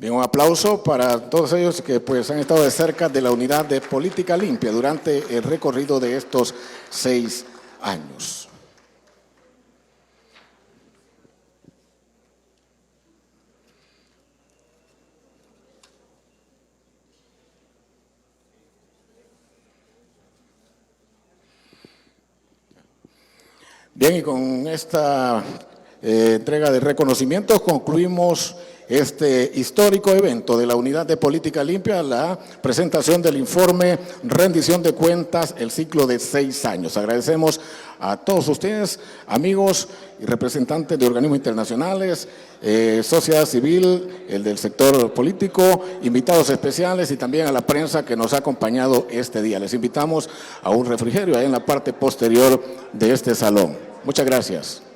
A: Bien, un aplauso para todos ellos que pues han estado de cerca de la Unidad de Política Limpia durante el recorrido de estos 6 años. Bien, y con esta entrega de reconocimientos concluimos este histórico evento de la Unidad de Política Limpia, la presentación del informe Rendición de Cuentas, el ciclo de 6 años. Agradecemos a todos ustedes, amigos y representantes de organismos internacionales, sociedad civil, el del sector político, invitados especiales y también a la prensa que nos ha acompañado este día. Les invitamos a un refrigerio ahí en la parte posterior de este salón. Muchas gracias.